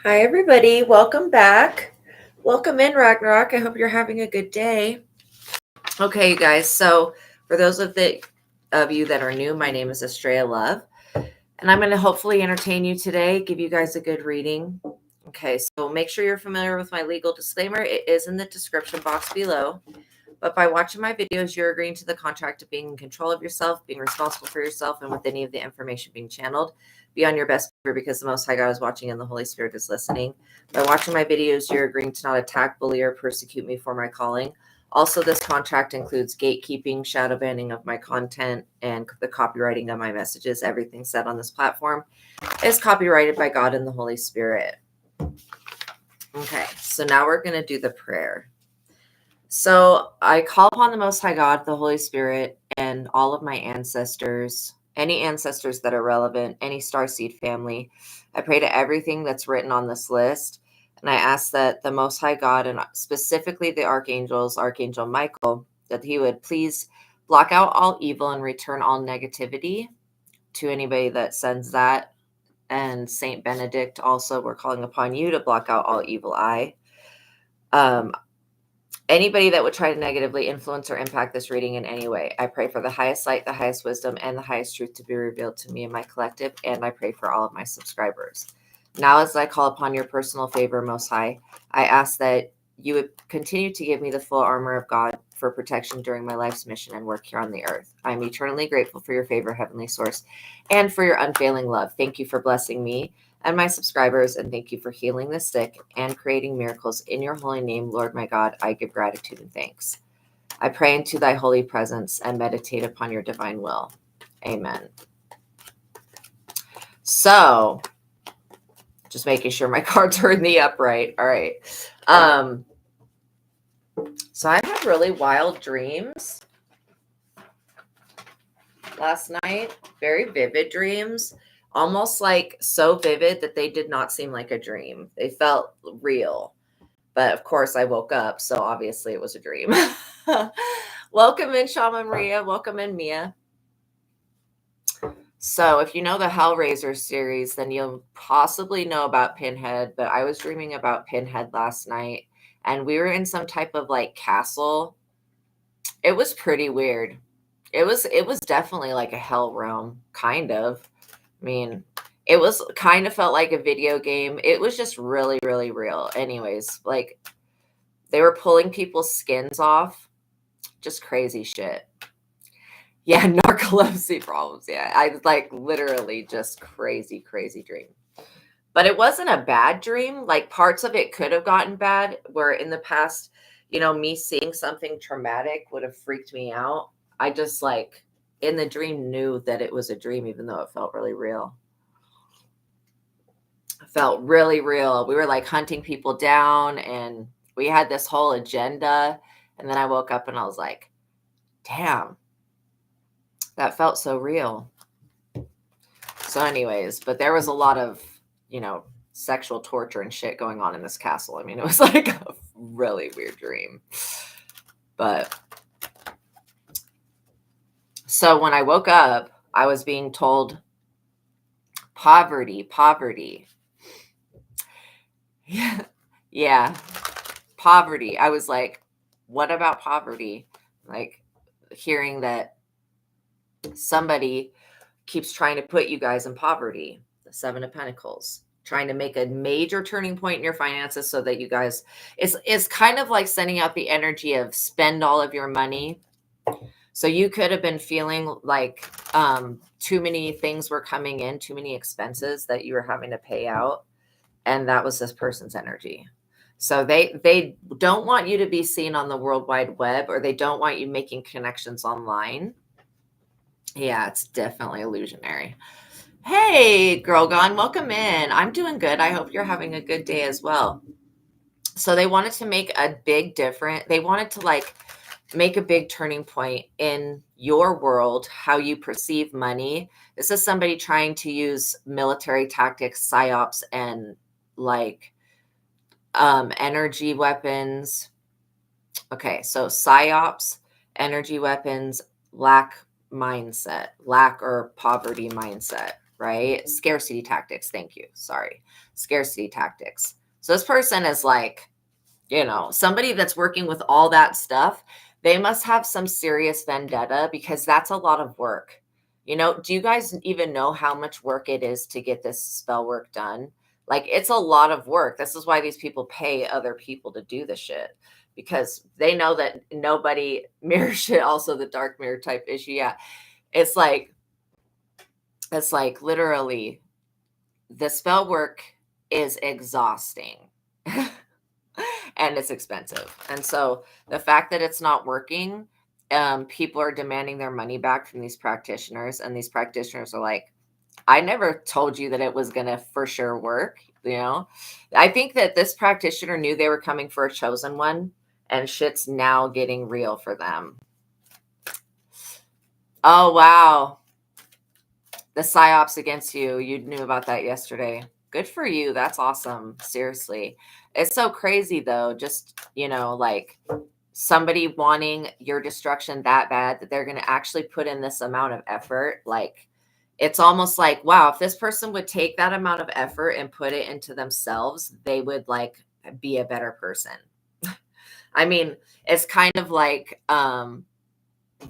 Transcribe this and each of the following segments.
Hi, everybody. Welcome back. Welcome in, Ragnarok. I hope you're having a good day. Okay, you guys. So, for those of you that are new, my name is Astraea Love, and I'm going to hopefully entertain you today, give you guys a good reading. Okay, so make sure you're familiar with my legal disclaimer. It is in the description box below. But by watching my videos, you're agreeing to the contract of being in control of yourself, being responsible for yourself, and with any of the information being channeled. Be on your best behavior because the Most High God is watching and the Holy Spirit is listening. By watching my videos, you're agreeing to not attack, bully, or persecute me for my calling. Also, this contract includes gatekeeping, shadow banning of my content, and the copywriting of my messages. Everything said on this platform is copyrighted by God and the Holy Spirit. Okay, so now we're going to do the prayer. So I call upon the Most High God, the Holy Spirit, and all of my ancestors, any ancestors that are relevant, any starseed family. I pray to everything that's written on this list. And I ask that the Most High God, and specifically the archangels, Archangel Michael, that he would please block out all evil and return all negativity to anybody that sends that. And Saint Benedict also, we're calling upon you to block out all evil eye. Anybody that would try to negatively influence or impact this reading in any way, I pray for the highest light, the highest wisdom, and the highest truth to be revealed to me and my collective, and I pray for all of my subscribers. Now, as I call upon your personal favor, Most High, I ask that you would continue to give me the full armor of God for protection during my life's mission and work here on the earth. I'm eternally grateful for your favor, Heavenly Source, and for your unfailing love. Thank you for blessing me and my subscribers, and thank you for healing the sick and creating miracles. In your holy name, Lord my God, I give gratitude and thanks. I pray into thy holy presence and meditate upon your divine will. Amen. So, just making sure my cards are in the upright. All right. So I had really wild dreams last night, very vivid dreams, almost like so vivid that they did not seem like a dream. They felt real. But of course, I woke up, so obviously it was a dream. Welcome in, Shama Maria. Welcome in, Mia. So if you know the Hellraiser series, then you'll possibly know about Pinhead, but I was dreaming about Pinhead last night, and we were in some type of like castle. It was pretty weird. It was definitely like a hell realm, kind of. I mean, it was kind of felt like a video game. It was just really, really real. Anyways, like they were pulling people's skins off. Just crazy shit. Yeah, narcolepsy problems. Yeah, I like literally just crazy, crazy dream. But it wasn't a bad dream. Like parts of it could have gotten bad, where in the past, me seeing something traumatic would have freaked me out. I just like in the dream knew that it was a dream, even though it felt really real. It felt really real. We were like hunting people down and we had this whole agenda. And then I woke up and I was like, damn, that felt so real. So, anyways, but there was a lot of, sexual torture and shit going on in this castle. I mean, it was like a really weird dream. But so when I woke up, I was being told poverty. Yeah, poverty. I was like, what about poverty? Like hearing that somebody keeps trying to put you guys in poverty, the Seven of Pentacles, trying to make a major turning point in your finances so that you guys, it's kind of like sending out the energy of spend all of your money. So you could have been feeling like too many things were coming in, too many expenses that you were having to pay out. And that was this person's energy. So they don't want you to be seen on the World Wide Web, or they don't want you making connections online. Yeah, it's definitely illusionary. Hey, Girl Gone, welcome in. I'm doing good. I hope you're having a good day as well. So they wanted to make a big difference. They wanted to like make a big turning point in your world, how you perceive money. This is somebody trying to use military tactics, psyops, and like energy weapons. Okay, so psyops, energy weapons, lack mindset, lack or poverty mindset. right? Scarcity tactics. Thank you. Sorry. Scarcity tactics. So this person is like, somebody that's working with all that stuff. They must have some serious vendetta because that's a lot of work. Do you guys even know how much work it is to get this spell work done? Like, it's a lot of work. This is why these people pay other people to do the shit, because they know that nobody mirror shit. Also, the dark mirror type issue. Yeah. It's like literally the spell work is exhausting. And it's expensive. And so the fact that it's not working, people are demanding their money back from these practitioners. And these practitioners are like, I never told you that it was going to for sure work. I think that this practitioner knew they were coming for a chosen one, and shit's now getting real for them. Oh, wow. The psyops against you. You knew about that yesterday. Good for you. That's awesome. Seriously. It's so crazy though. Just, like somebody wanting your destruction that bad that they're going to actually put in this amount of effort. Like, it's almost like, wow, if this person would take that amount of effort and put it into themselves, they would like be a better person. I mean, it's kind of like,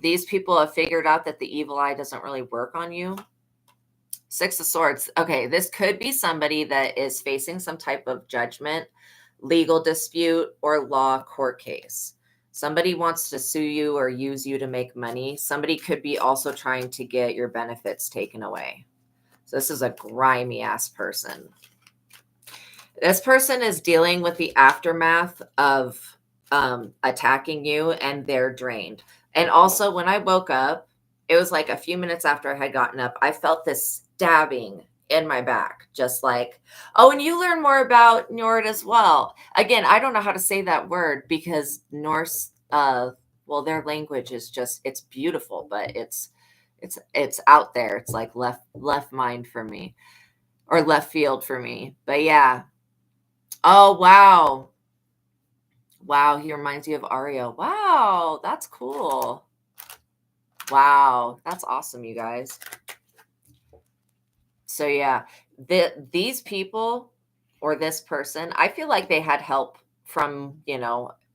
these people have figured out that the evil eye doesn't really work on you. Six of Swords. Okay, this could be somebody that is facing some type of judgment, legal dispute, or law court case. Somebody wants to sue you or use you to make money. Somebody could be also trying to get your benefits taken away. So this is a grimy ass person. This person is dealing with the aftermath of attacking you, and they're drained. And also, when I woke up, it was like a few minutes after I had gotten up, I felt this stabbing in my back, just like, oh, and you learn more about Nord as well. Again, I don't know how to say that word because Norse, well, their language is just, it's beautiful, but it's out there. It's like left mind for me, or left field for me. But yeah. Oh, wow. Wow, he reminds you of Aria. Wow, that's cool. Wow, that's awesome, you guys. So yeah, these people or this person, I feel like they had help from,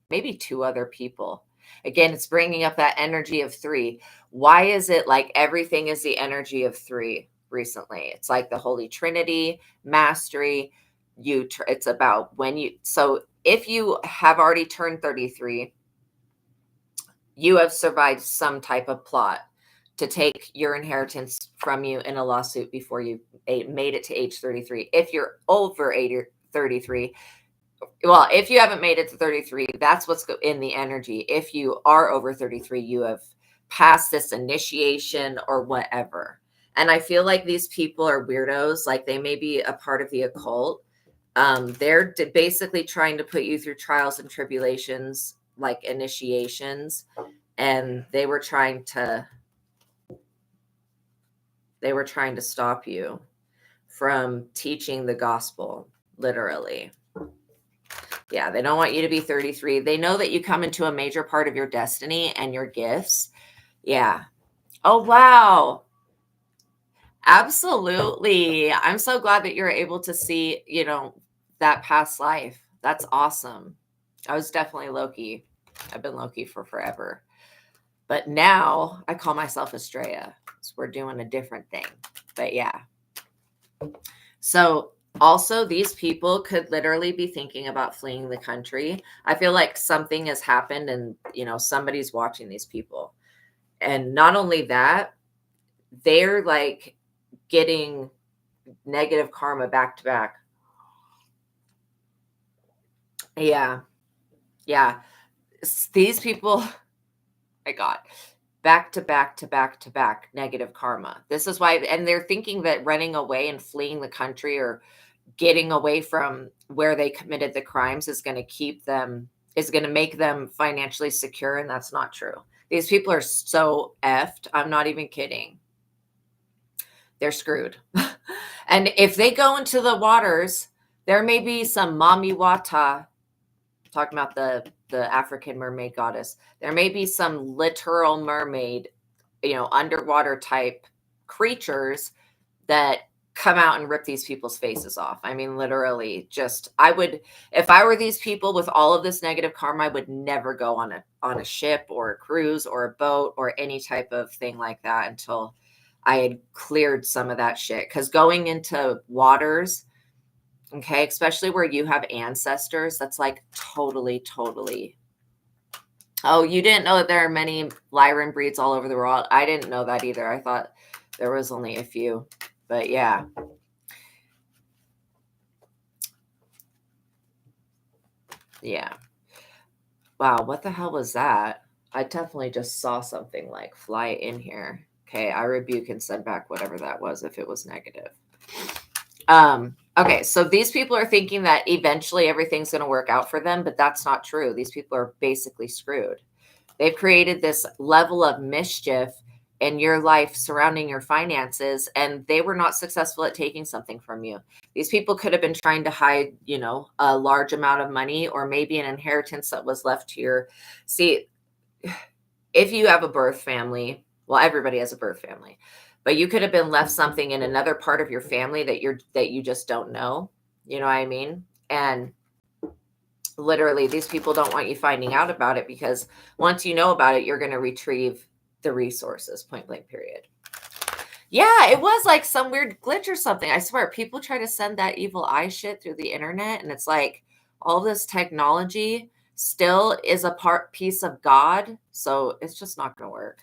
maybe two other people. Again, it's bringing up that energy of three. Why is it like everything is the energy of three recently? It's like the Holy Trinity, mastery. It's about so if you have already turned 33, you have survived some type of plot to take your inheritance from you in a lawsuit before you made it to age 33. If you're over 33, well, if you haven't made it to 33, that's what's in the energy. If you are over 33, you have passed this initiation or whatever. And I feel like these people are weirdos. Like, they may be a part of the occult. They're basically trying to put you through trials and tribulations, like initiations. And they were trying to stop you from teaching the gospel, literally. Yeah, they don't want you to be 33. They know that you come into a major part of your destiny and your gifts. Yeah. Oh, wow. Absolutely. I'm so glad that you're able to see, that past life. That's awesome. I was definitely Loki. I've been Loki for forever. But now I call myself Astraea. So we're doing a different thing. But yeah. So also, these people could literally be thinking about fleeing the country. I feel like something has happened and, somebody's watching these people. And not only that, they're like getting negative karma back to back. Yeah. Yeah. These people, my God, back to back to back to back negative karma. This is why, and they're thinking that running away and fleeing the country or getting away from where they committed the crimes is going to make them financially secure. And that's not true. These people are so effed. I'm not even kidding. They're screwed. And if they go into the waters, there may be some Mami Wata, talking about the African mermaid goddess. There may be some literal mermaid, underwater type creatures that come out and rip these people's faces off. I mean, literally, just I would, if I were these people with all of this negative karma, I would never go on a ship or a cruise or a boat or any type of thing like that until I had cleared some of that shit. Because going into waters, okay, especially where you have ancestors, that's like totally. Oh, you didn't know that there are many Lyran breeds all over the world? I didn't know that either. I thought there was only a few, but yeah. Yeah. Wow, what the hell was that? I definitely just saw something like fly in here. Okay, I rebuke and send back whatever that was if it was negative. Okay, so these people are thinking that eventually everything's going to work out for them, but that's not true. These people are basically screwed. They've created this level of mischief in your life surrounding your finances, and they were not successful at taking something from you. These people could have been trying to hide, a large amount of money or maybe an inheritance that was left to your. See, if you have a birth family, well, everybody has a birth family, but you could have been left something in another part of your family that you just don't know. You know what I mean? And literally, these people don't want you finding out about it, because once you know about it, you're going to retrieve the resources, point blank, period. Yeah, it was like some weird glitch or something. I swear, people try to send that evil eye shit through the internet, and it's like all this technology still is a piece of God, so it's just not going to work.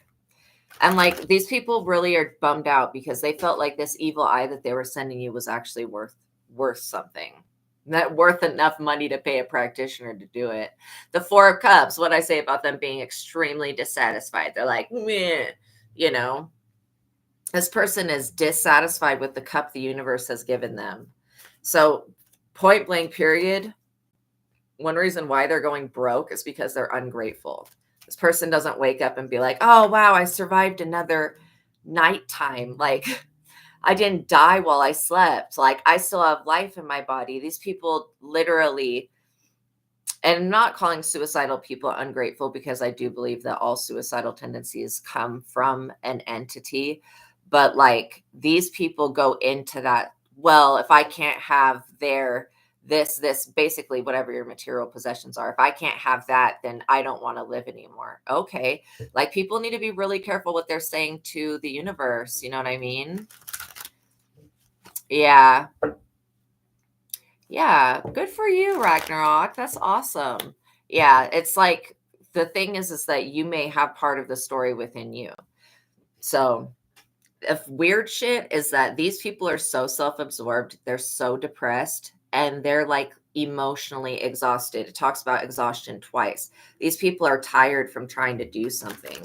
And like, these people really are bummed out because they felt like this evil eye that they were sending you was actually worth something. Not worth enough money to pay a practitioner to do it. The Four of Cups, what I say about them being extremely dissatisfied. They're like, meh, this person is dissatisfied with the cup the universe has given them. So point blank, period. One reason why they're going broke is because they're ungrateful. This person doesn't wake up and be like, oh, wow, I survived another nighttime. Like, I didn't die while I slept. Like, I still have life in my body. These people literally, and I'm not calling suicidal people ungrateful, because I do believe that all suicidal tendencies come from an entity. But like, these people go into that, well, if I can't have this, basically whatever your material possessions are, if I can't have that, then I don't want to live anymore. Okay. Like, people need to be really careful what they're saying to the universe. You know what I mean? Yeah. Yeah. Good for you, Ragnarok. That's awesome. Yeah. It's like, the thing is that you may have part of the story within you. So if weird shit is that these people are so self-absorbed, they're so depressed, and they're like emotionally exhausted. It talks about exhaustion twice. These people are tired from trying to do something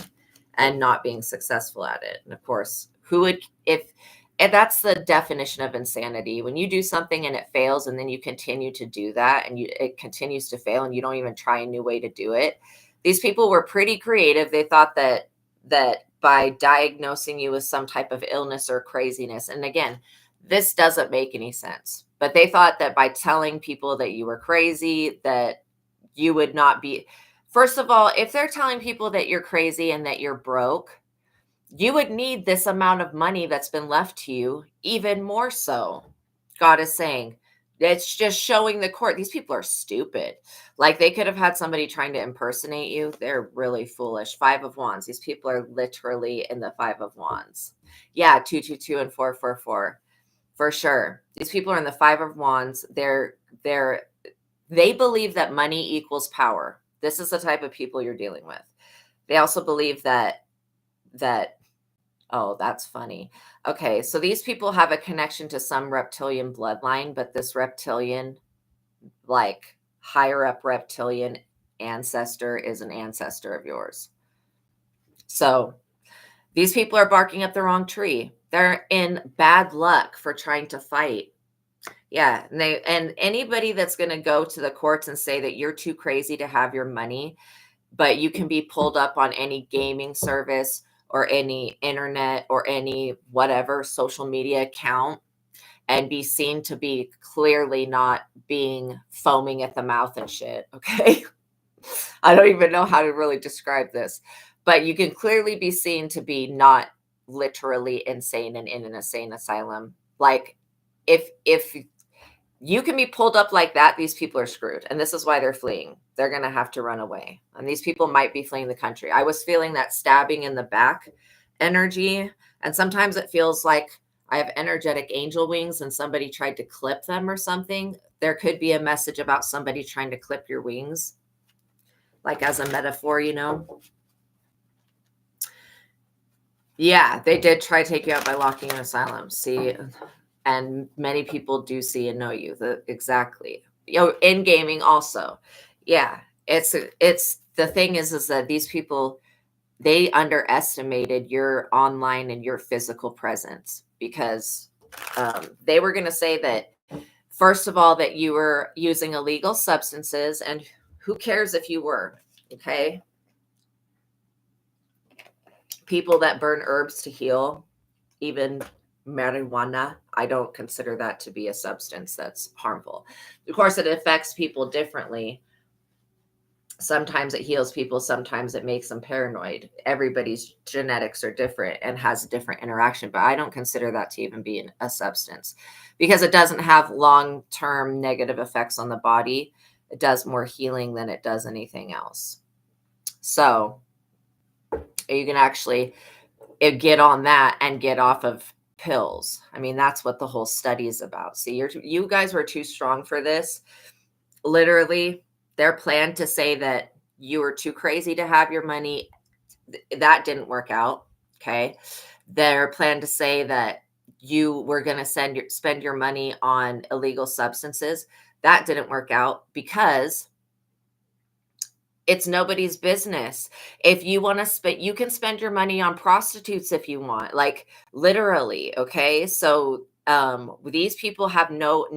and not being successful at it. And of course, who would, if that's the definition of insanity, when you do something and it fails and then you continue to do that and it continues to fail and you don't even try a new way to do it. These people were pretty creative. They thought that by diagnosing you with some type of illness or craziness, and again, this doesn't make any sense, but they thought that by telling people that you were crazy, that you would not be. First of all, if they're telling people that you're crazy and that you're broke, you would need this amount of money that's been left to you even more so. God is saying, it's just showing the court. These people are stupid. Like, they could have had somebody trying to impersonate you. They're really foolish. 5 of Wands. These people are literally in the 5 of Wands. Yeah, 222 and 444. For sure. These people are in the 5 of Wands. They believe that money equals power. This is the type of people you're dealing with. They also believe that oh, that's funny. Okay, so these people have a connection to some reptilian bloodline, but this reptilian, like higher up reptilian ancestor, is an ancestor of yours. So these people are barking up the wrong tree. They're in bad luck for trying to fight. Yeah, and anybody that's going to go to the courts and say that you're too crazy to have your money, but you can be pulled up on any gaming service or any internet or any whatever social media account and be seen to be clearly not being foaming at the mouth and shit. Okay. I don't even know how to really describe this, but you can clearly be seen to be not literally insane and in an insane asylum. Like, if you can be pulled up like that, these people are screwed. And this is why they're fleeing. They're going to have to run away. And these people might be fleeing the country. I was feeling that stabbing in the back energy. And sometimes it feels like I have energetic angel wings and somebody tried to clip them or something. There could be a message about somebody trying to clip your wings, like as a metaphor, you know? Yeah, they did try to take you out by locking you in asylum. See, and many people do see and know you. Exactly. You know, in gaming also. Yeah, it's the thing is that these people, they underestimated your online and your physical presence because they were going to say that, first of all, that you were using illegal substances, and who cares if you were, okay? People that burn herbs to heal, even marijuana, I don't consider that to be a substance that's harmful. Of course, it affects people differently. Sometimes it heals people, sometimes it makes them paranoid. Everybody's genetics are different and has a different interaction, but I don't consider that to even be a substance because it doesn't have long-term negative effects on the body. It does more healing than it does anything else. So you can actually get on that and get off of pills. I mean, that's what the whole study is about. See, you guys were too strong for this. Literally, their plan to say that you were too crazy to have your money, that didn't work out. Okay. Their plan to say that you were going to spend your money on illegal substances, that didn't work out because it's nobody's business. If you want to spend, you can spend your money on prostitutes if you want, like literally. Okay. So these people have no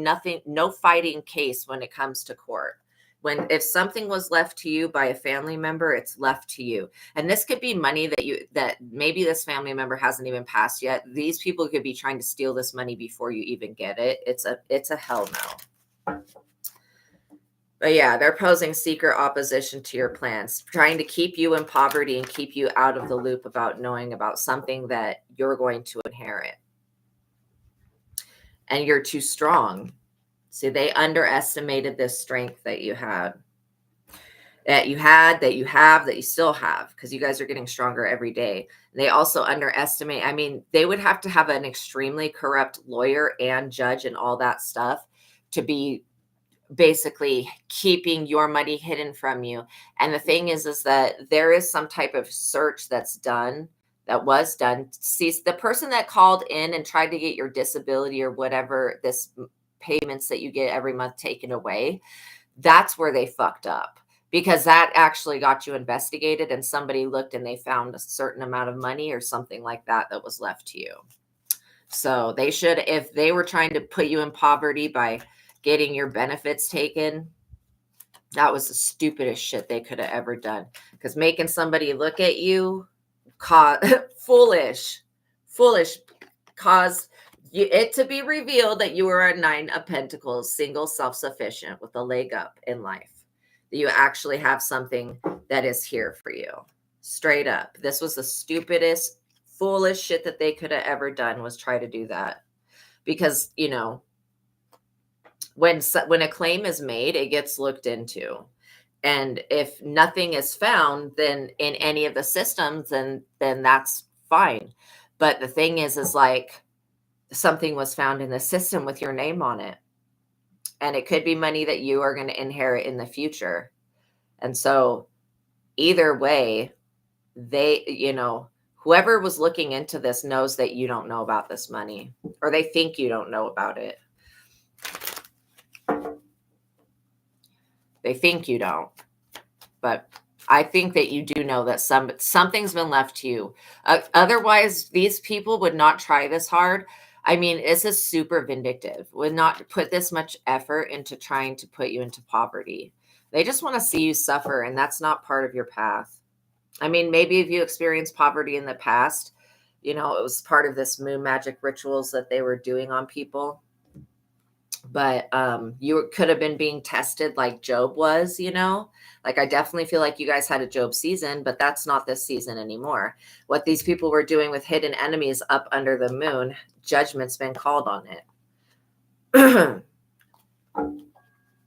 fighting case when it comes to court. If something was left to you by a family member, it's left to you. And this could be money that maybe this family member hasn't even passed yet. These people could be trying to steal this money before you even get it. It's a hell no. But yeah, they're posing secret opposition to your plans, trying to keep you in poverty and keep you out of the loop about knowing about something that you're going to inherit. And you're too strong. See, they underestimated this strength that you had, that you have, that you still have, because you guys are getting stronger every day. They also underestimate, I mean, they would have to have an extremely corrupt lawyer and judge and all that stuff to be basically keeping your money hidden from you. And the thing is that there is some type of search that was done. See, the person that called in and tried to get your disability or whatever, this payments that you get every month taken away, that's where they fucked up, because that actually got you investigated and somebody looked and they found a certain amount of money or something like that was left to you. So they should, if they were trying to put you in poverty by getting your benefits taken, that was the stupidest shit they could have ever done. Because making somebody look at you, foolish, caused it to be revealed that you were a 9 of Pentacles, single, self-sufficient, with a leg up in life. That you actually have something that is here for you. Straight up. This was the stupidest, foolish shit that they could have ever done, was try to do that. Because, you know, when a claim is made, it gets looked into. And if nothing is found, then in any of the systems, then that's fine. But the thing is like, something was found in the system with your name on it. And it could be money that you are going to inherit in the future. And so either way, they, you know, whoever was looking into this knows that you don't know about this money, or they think you don't know about it. They think you don't. But I think that you do know that something's been left to you. Otherwise, these people would not try this hard. I mean, this is super vindictive. Would not put this much effort into trying to put you into poverty. They just want to see you suffer, and that's not part of your path. I mean, maybe if you experienced poverty in the past, you know, it was part of this moon magic rituals that they were doing on people. But you could have been being tested like Job was, like I definitely feel like you guys had a Job season, but that's not this season anymore. What these people were doing with hidden enemies up under the moon, judgment's been called on it.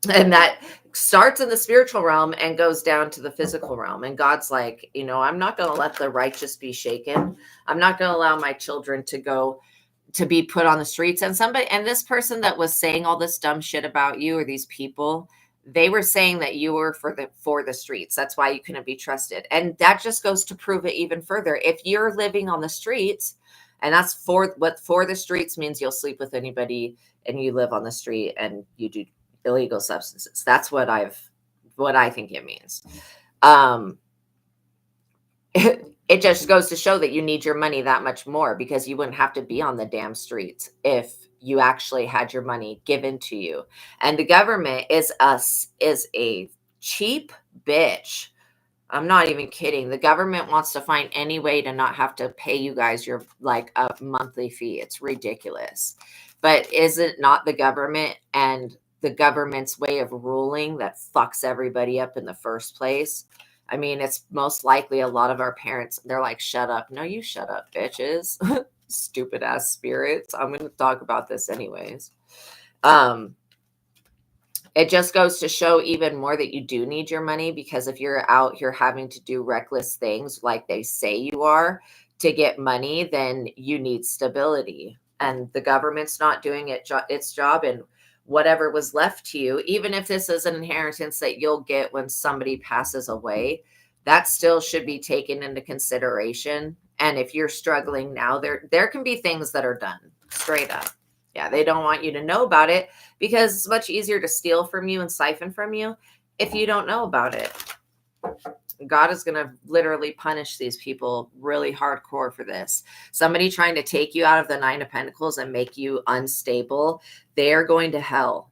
And that starts in the spiritual realm and goes down to the physical realm. And God's like, I'm not going to let the righteous be shaken. I'm not going to allow my children to be put on the streets. And this person that was saying all this dumb shit about you, or these people, they were saying that you were for the streets. That's why you couldn't be trusted. And that just goes to prove it even further. If you're living on the streets, and that's for the streets means, you'll sleep with anybody and you live on the street and you do illegal substances. That's what I think it means. It just goes to show that you need your money that much more, because you wouldn't have to be on the damn streets if you actually had your money given to you. And the government is a cheap bitch. I'm not even kidding. The government wants to find any way to not have to pay you guys your like a monthly fee. It's ridiculous. But is it not the government and the government's way of ruling that fucks everybody up in the first place? I mean, it's most likely a lot of our parents, they're like, shut up. No, you shut up, bitches. Stupid ass spirits. I'm going to talk about this anyways. It just goes to show even more that you do need your money, because if you're out here having to do reckless things like they say you are to get money, then you need stability. And the government's not doing its job. And whatever was left to you, even if this is an inheritance that you'll get when somebody passes away, that still should be taken into consideration. And if you're struggling now, there can be things that are done straight up. Yeah, they don't want you to know about it, because it's much easier to steal from you and siphon from you if you don't know about it. God is going to literally punish these people really hardcore for this. Somebody trying to take you out of the Nine of Pentacles and make you unstable, they are going to hell.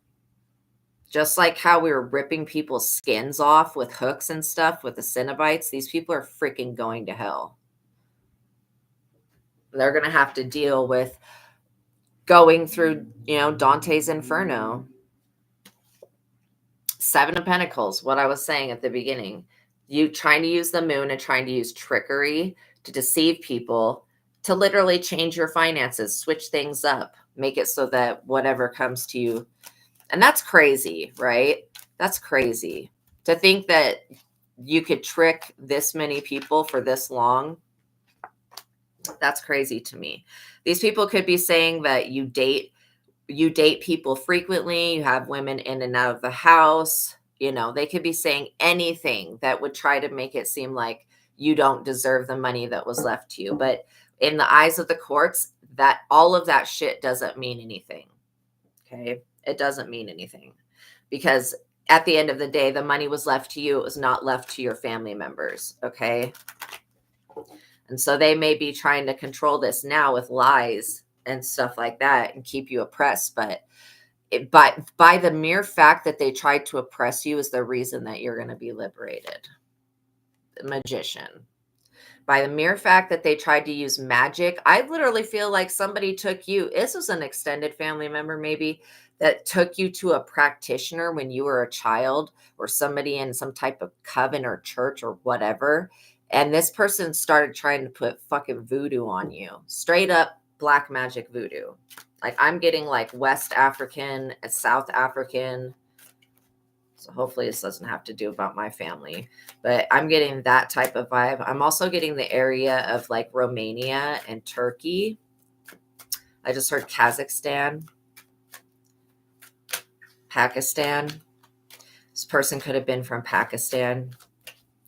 Just like how we were ripping people's skins off with hooks and stuff with the Cenobites, these people are freaking going to hell. They're going to have to deal with going through, Dante's Inferno. Seven of Pentacles, what I was saying at the beginning. You trying to use the moon and trying to use trickery to deceive people, to literally change your finances, switch things up, make it so that whatever comes to you. And that's crazy, right? That's crazy. To think that you could trick this many people for this long. That's crazy to me. These people could be saying that you date people frequently, you have women in and out of the house. They could be saying anything that would try to make it seem like you don't deserve the money that was left to you. But in the eyes of the courts, that all of that shit doesn't mean anything. Okay. It doesn't mean anything, because at the end of the day, the money was left to you. It was not left to your family members. Okay. And so they may be trying to control this now with lies and stuff like that and keep you oppressed. But by the mere fact that they tried to oppress you is the reason that you're going to be liberated. The Magician. By the mere fact that they tried to use magic, I literally feel like somebody took you. This was an extended family member maybe that took you to a practitioner when you were a child, or somebody in some type of coven or church or whatever. And this person started trying to put fucking voodoo on you. Straight up black magic voodoo. Like I'm getting like West African, South African. So hopefully this doesn't have to do about my family, but I'm getting that type of vibe. I'm also getting the area of like Romania and Turkey. I just heard Kazakhstan, Pakistan. This person could have been from Pakistan.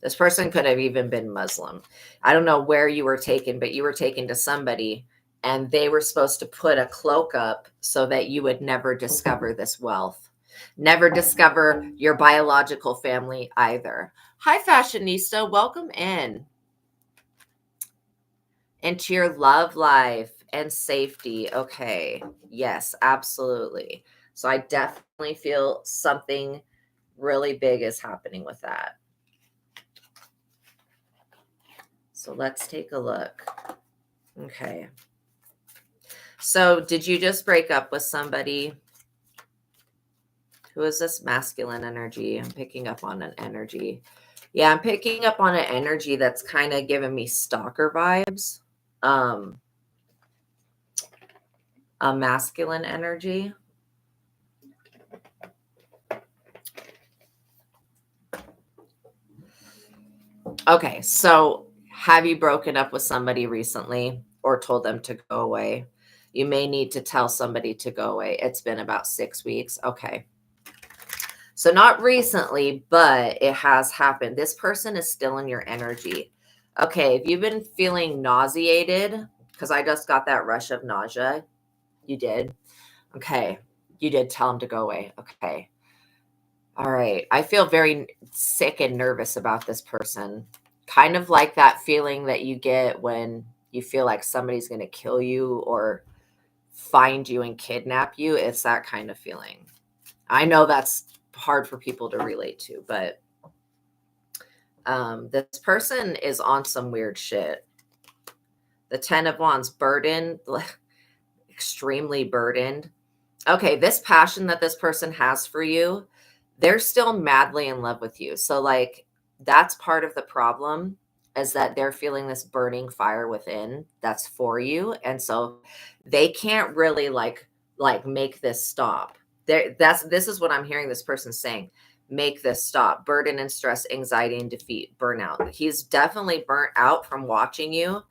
This person could have even been Muslim. I don't know where you were taken, but you were taken to somebody and they were supposed to put a cloak up so that you would never discover this wealth. Never discover your biological family either. Hi, Fashionista. Welcome into your love life and safety. Okay. Yes, absolutely. So I definitely feel something really big is happening with that. So let's take a look. Okay. So did you just break up with somebody? Who is this masculine energy? I'm picking up on an energy. Yeah, I'm picking up on an energy that's kind of giving me stalker vibes. A masculine energy. Okay, so have you broken up with somebody recently or told them to go away? You may need to tell somebody to go away. It's been about 6 weeks. Okay. So not recently, but it has happened. This person is still in your energy. Okay, if you've been feeling nauseated, because I just got that rush of nausea, you did. Okay, you did tell him to go away. Okay. All right. I feel very sick and nervous about this person. Kind of like that feeling that you get when you feel like somebody's going to kill you or find you and kidnap you. It's that kind of feeling. I know that's hard for people to relate to, but this person is on some weird shit. The 10 of Wands, burdened, extremely burdened. Okay, this passion that this person has for you, they're still madly in love with you. So like that's part of the problem, is that they're feeling this burning fire within that's for you, and so they can't really like make this stop. This is what I'm hearing this person saying. Make this stop. Burden and stress, anxiety and defeat, burnout. He's definitely burnt out from watching you.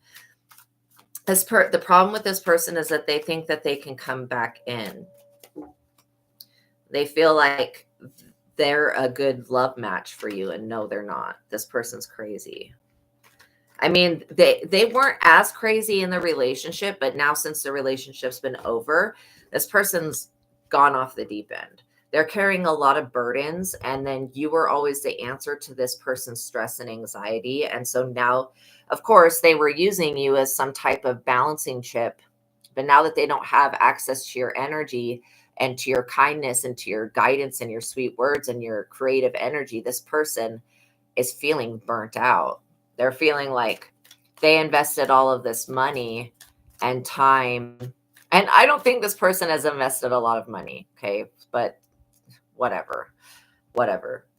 The problem with this person is that they think that they can come back in. They feel like they're a good love match for you, and no, they're not. This person's crazy. I mean, they weren't as crazy in the relationship, but now since the relationship's been over, this person's gone off the deep end. They're carrying a lot of burdens, and then you were always the answer to this person's stress and anxiety. And so now, of course, they were using you as some type of balancing chip, but now that they don't have access to your energy and to your kindness and to your guidance and your sweet words and your creative energy, this person is feeling burnt out. They're feeling like they invested all of this money and time. And I don't think this person has invested a lot of money. Okay. But whatever.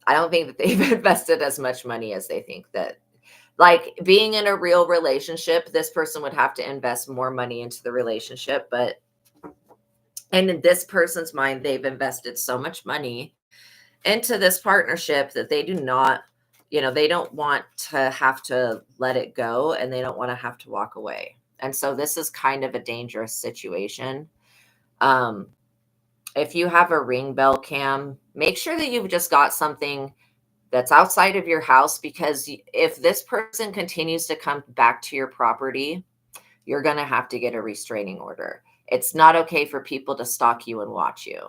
I don't think that they've invested as much money as they think that. Like being in a real relationship, this person would have to invest more money into the relationship. And in this person's mind, they've invested so much money into this partnership that they do not, they don't want to have to let it go, and they don't want to have to walk away. And so this is kind of a dangerous situation. If you have a ring bell cam, make sure that you've just got something that's outside of your house, because if this person continues to come back to your property, you're going to have to get a restraining order. It's not okay for people to stalk you and watch you.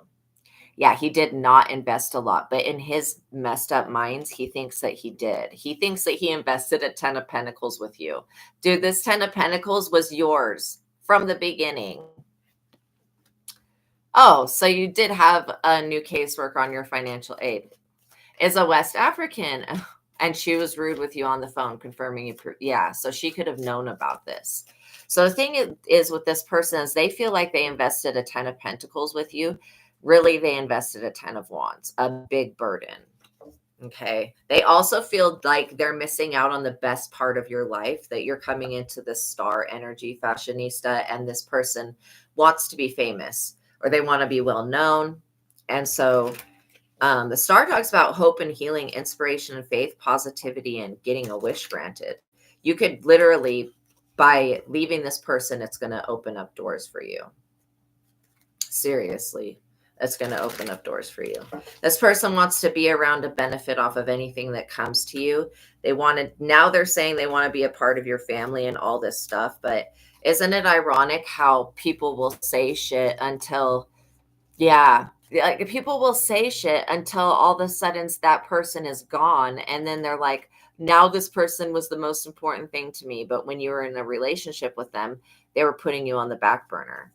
Yeah, he did not invest a lot, but in his messed up minds, he thinks that he did. He thinks that he invested a 10 of Pentacles with you. Dude, this 10 of Pentacles was yours from the beginning. Oh, so you did have a new caseworker on your financial aid. Is a West African, and she was rude with you on the phone, confirming you. Yeah, so she could have known about this. So the thing is with this person is they feel like they invested a 10 of Pentacles with you. Really, they invested a 10 of Wands, a big burden. Okay. They also feel like they're missing out on the best part of your life, that you're coming into this star energy fashionista, and this person wants to be famous or they want to be well known. And so the star talks about hope and healing, inspiration and faith, positivity, and getting a wish granted. You could literally, by leaving this person, it's going to open up doors for you. Seriously, it's going to open up doors for you. This person wants to be around to benefit off of anything that comes to you. Now they're saying they want to be a part of your family and all this stuff. But isn't it ironic how people will say shit until, yeah, like people will say shit until all of a sudden that person is gone. And then they're like, now this person was the most important thing to me. But when you were in a relationship with them, they were putting you on the back burner,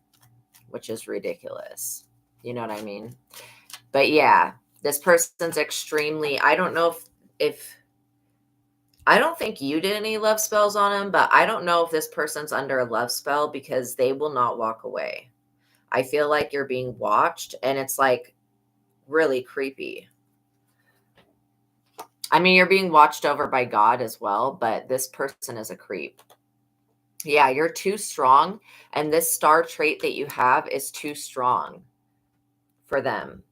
which is ridiculous. You know what I mean? But yeah, this person's extremely, I don't know if I don't think you did any love spells on him, but I don't know if this person's under a love spell, because they will not walk away. I feel like you're being watched, and it's like really creepy. I mean, you're being watched over by God as well, but this person is a creep. Yeah, you're too strong. And this star trait that you have is too strong for them.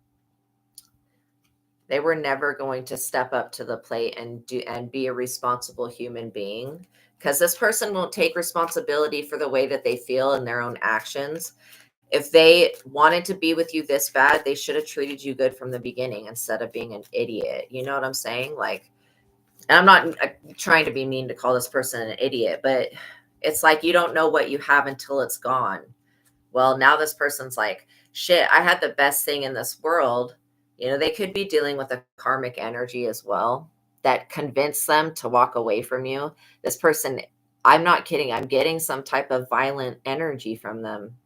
They were never going to step up to the plate and be a responsible human being, because this person won't take responsibility for the way that they feel and their own actions. If they wanted to be with you this bad, they should have treated you good from the beginning instead of being an idiot. You know what I'm saying? Like, and I'm not trying to be mean to call this person an idiot, but it's like you don't know what you have until it's gone. Well, now this person's like, shit, I had the best thing in this world. You know, they could be dealing with a karmic energy as well that convinced them to walk away from you. This person, I'm not kidding, I'm getting some type of violent energy from them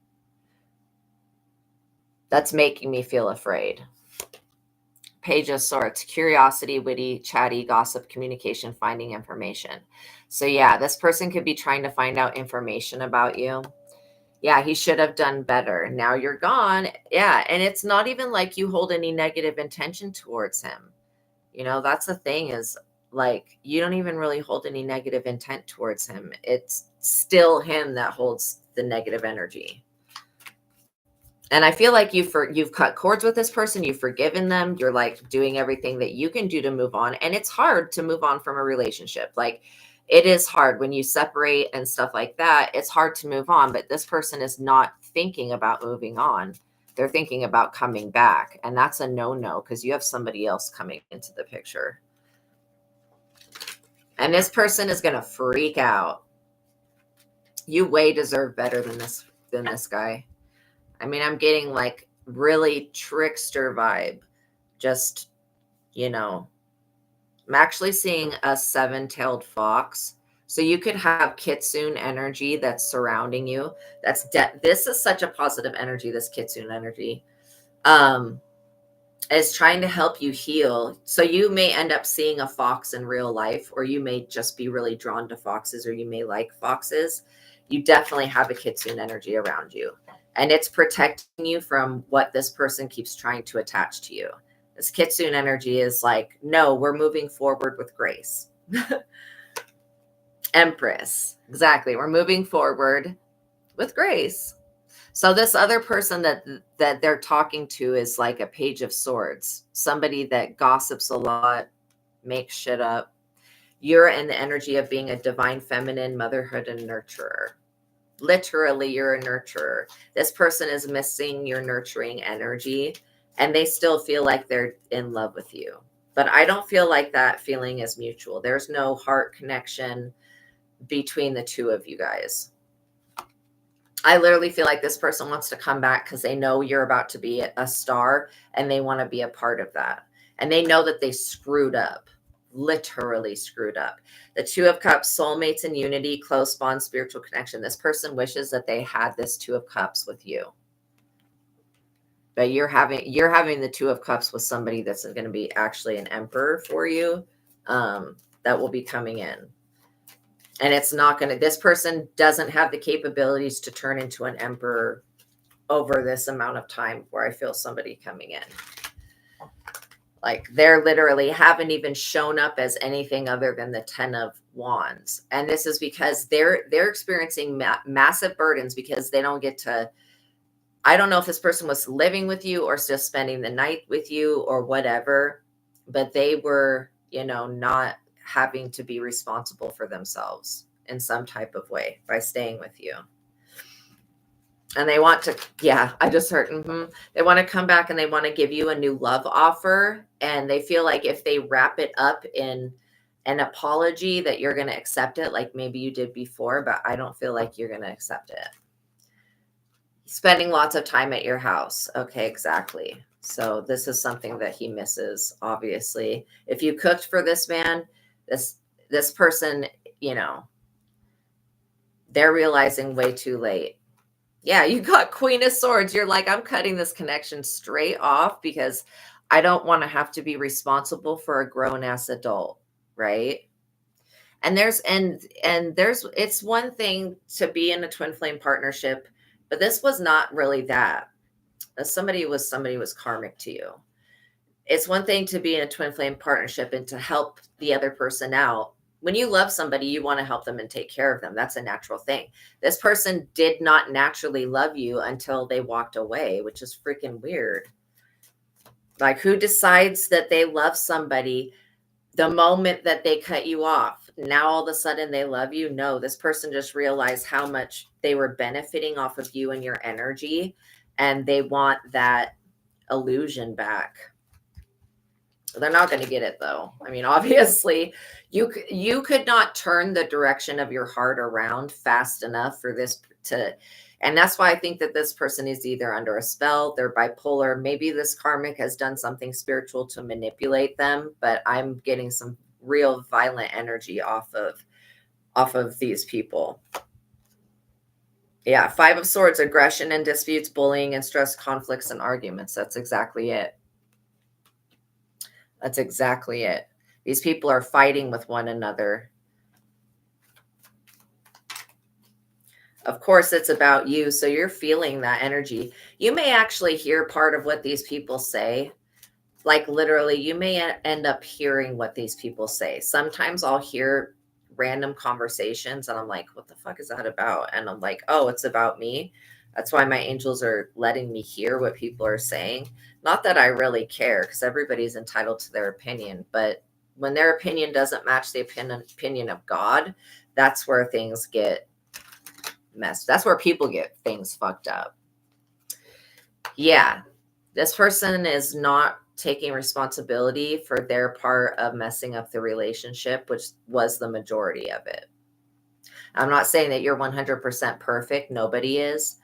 that's making me feel afraid. Page of Swords, curiosity, witty, chatty, gossip, communication, finding information. So yeah, this person could be trying to find out information about you. Yeah, he should have done better. Now you're gone. Yeah, and it's not even like you hold any negative intention towards him. You know, that's the thing, is like you don't even really hold any negative intent towards him. It's still him that holds the negative energy. And I feel like you've cut cords with this person, you've forgiven them, you're like doing everything that you can do to move on. And it's hard to move on from a relationship. Like, it is hard when you separate and stuff like that. It's hard to move on, but this person is not thinking about moving on. They're thinking about coming back. And that's a no-no, because you have somebody else coming into the picture. And this person is going to freak out. You way deserve better than this guy. I mean, I'm getting like really trickster vibe. Just, you know, I'm actually seeing a 7-tailed fox. So you could have kitsune energy that's surrounding you. This is such a positive energy, this kitsune energy. Is trying to help you heal. So you may end up seeing a fox in real life, or you may just be really drawn to foxes, or you may like foxes. You definitely have a kitsune energy around you. And it's protecting you from what this person keeps trying to attach to you. This kitsune energy is like, no, we're moving forward with grace. Empress. Exactly. We're moving forward with grace. So this other person that they're talking to is like a Page of Swords. Somebody that gossips a lot, makes shit up. You're in the energy of being a divine feminine, motherhood, and nurturer. Literally, you're a nurturer. This person is missing your nurturing energy, and they still feel like they're in love with you. But I don't feel like that feeling is mutual. There's no heart connection between the two of you guys. I literally feel like this person wants to come back because they know you're about to be a star, and they want to be a part of that. And they know that they screwed up. Literally screwed up. The 2 of Cups, soulmates and unity, close bond, spiritual connection. This person wishes that they had this 2 of Cups with you. But you're having the 2 of Cups with somebody that's going to be actually an emperor for you, that will be coming in. And it's not going to, this person doesn't have the capabilities to turn into an emperor over this amount of time, where I feel somebody coming in. Like, they're literally haven't even shown up as anything other than the 10 of Wands. And this is because they're experiencing massive burdens, because they don't get to, I don't know if this person was living with you or just spending the night with you or whatever, but they were, you know, not having to be responsible for themselves in some type of way by staying with you. And they want to, yeah, I just heard, they want to come back and they want to give you a new love offer. And they feel like if they wrap it up in an apology, that you're going to accept it, like maybe you did before, but I don't feel like you're going to accept it. Spending lots of time at your house. Okay, exactly. So this is something that he misses, obviously. If you cooked for this man, this person, you know, they're realizing way too late. Yeah, you got Queen of Swords. You're like, I'm cutting this connection straight off, because I don't want to have to be responsible for a grown-ass adult, right? And it's one thing to be in a twin flame partnership, but this was not really that. Somebody was karmic to you. It's one thing to be in a twin flame partnership and to help the other person out. When you love somebody, you want to help them and take care of them. That's a natural thing. This person did not naturally love you until they walked away, which is freaking weird. Like, who decides that they love somebody the moment that they cut you off? Now all of a sudden they love you? No, this person just realized how much they were benefiting off of you and your energy, and they want that illusion back. They're not going to get it though. I mean, obviously, you could not turn the direction of your heart around fast enough for this to, and that's why I think that this person is either under a spell, they're bipolar, maybe this karmic has done something spiritual to manipulate them, but I'm getting some real violent energy off of these people. Yeah, 5 of Swords, aggression and disputes, bullying and stress, conflicts and arguments. That's exactly it. That's exactly it. These people are fighting with one another. Of course, it's about you. So you're feeling that energy. You may actually hear part of what these people say. Like literally, you may end up hearing what these people say. Sometimes I'll hear random conversations and I'm like, what the fuck is that about? And I'm like, oh, it's about me. That's why my angels are letting me hear what people are saying. Not that I really care, because everybody's entitled to their opinion. But when their opinion doesn't match the opinion of God, that's where things get messed. That's where people get things fucked up. Yeah, this person is not taking responsibility for their part of messing up the relationship, which was the majority of it. I'm not saying that you're 100% perfect. Nobody is.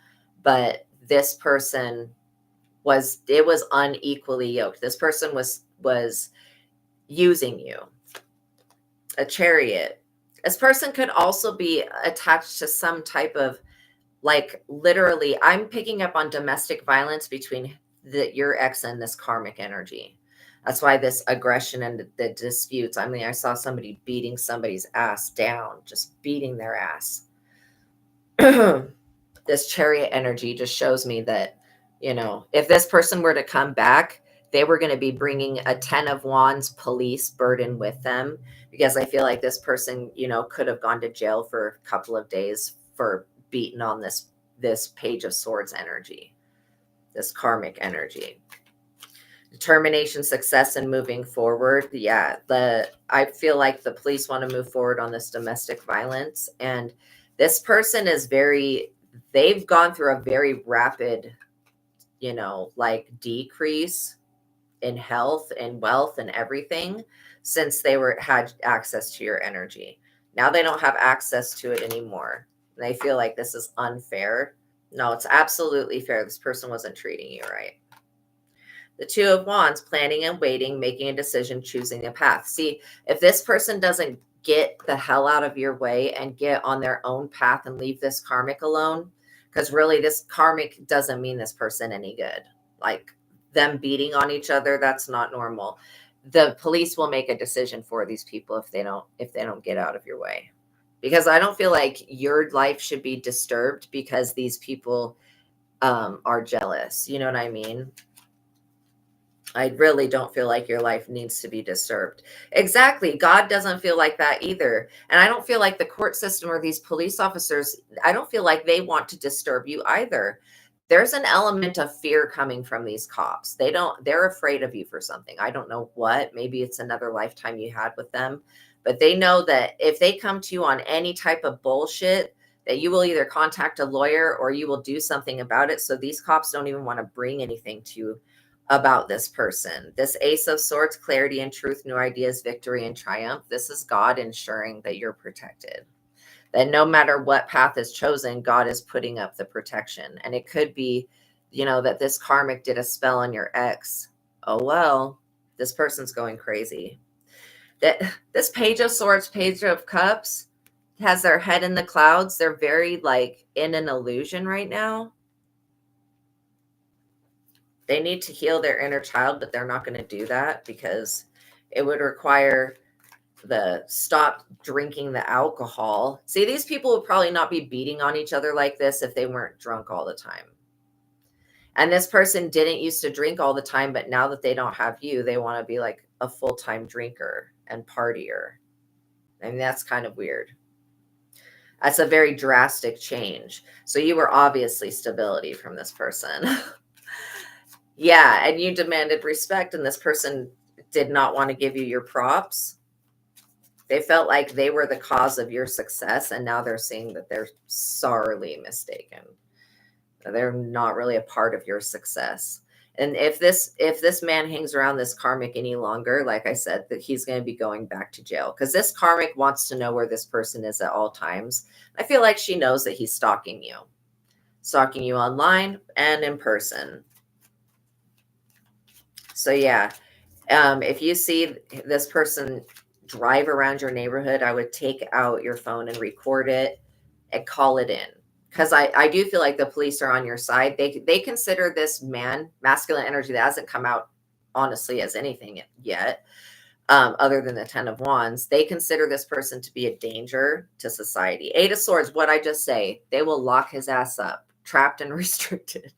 But this person was unequally yoked. This person was using you. A Chariot. This person could also be attached to some type of, like, literally, I'm picking up on domestic violence between your ex and this karmic energy. That's why this aggression and the disputes. I mean, I saw somebody beating somebody's ass down, just beating their ass. This Chariot energy just shows me that, if this person were to come back, they were going to be bringing a 10 of Wands police burden with them, because I feel like this person, could have gone to jail for a couple of days for beating on this Page of Swords energy, this karmic energy. Determination, success, and moving forward. Yeah, I feel like the police want to move forward on this domestic violence, and this person is they've gone through a very rapid, decrease in health and wealth and everything since they had access to your energy. Now they don't have access to it anymore. They feel like this is unfair. No, it's absolutely fair. This person wasn't treating you right. The 2 of Wands, planning and waiting, making a decision, choosing a path. See, if this person doesn't get the hell out of your way and get on their own path and leave this karmic alone, because really this karmic doesn't mean this person any good. Like them beating on each other, that's not normal. The police will make a decision for these people if they don't get out of your way. Because I don't feel like your life should be disturbed because these people are jealous. You know what I mean? I really don't feel like your life needs to be disturbed. Exactly. God doesn't feel like that either. And I don't feel like the court system or these police officers, I don't feel like they want to disturb you either. There's an element of fear coming from these cops. They're afraid of you for something. I don't know what. Maybe it's another lifetime you had with them. But they know that if they come to you on any type of bullshit, that you will either contact a lawyer or you will do something about it. So these cops don't even want to bring anything to you about this person. This Ace of Swords, clarity and truth, new ideas, victory and triumph. This is God ensuring that you're protected. That no matter what path is chosen, God is putting up the protection. And it could be, that this karmic did a spell on your ex. Oh, well, this person's going crazy. That this Page of Swords, Page of Cups has their head in the clouds. They're very in an illusion right now. They need to heal their inner child, but they're not going to do that because it would require the stop drinking the alcohol. See, these people would probably not be beating on each other like this if they weren't drunk all the time. And this person didn't used to drink all the time, but now that they don't have you, they want to be like a full-time drinker and partier. And that's kind of weird. That's a very drastic change. So you were obviously stability from this person. Yeah, and you demanded respect, and this person did not want to give you your props. They felt like they were the cause of your success, and now they're seeing that they're sorely mistaken. They're not really a part of your success. And if this man hangs around this karmic any longer, like I said, that he's going to be going back to jail, because this karmic wants to know where this person is at all times. I feel like she knows that he's stalking you online and in person. So yeah, if you see this person drive around your neighborhood, I would take out your phone and record it and call it in. Because I do feel like the police are on your side. They consider this man, masculine energy that hasn't come out honestly as anything yet, other than the 10 of Wands. They consider this person to be a danger to society. 8 of Swords, what I just say, they will lock his ass up, trapped and restricted.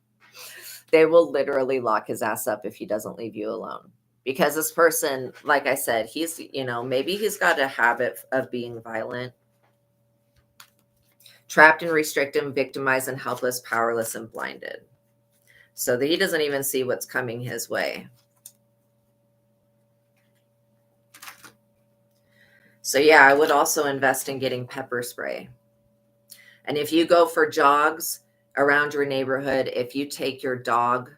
They will literally lock his ass up if he doesn't leave you alone. Because this person, like I said, he's, maybe he's got a habit of being violent. Trapped and restricted, victimized and helpless, powerless and blinded. So that he doesn't even see what's coming his way. So yeah, I would also invest in getting pepper spray. And if you go for jogs around your neighborhood, if you take your dog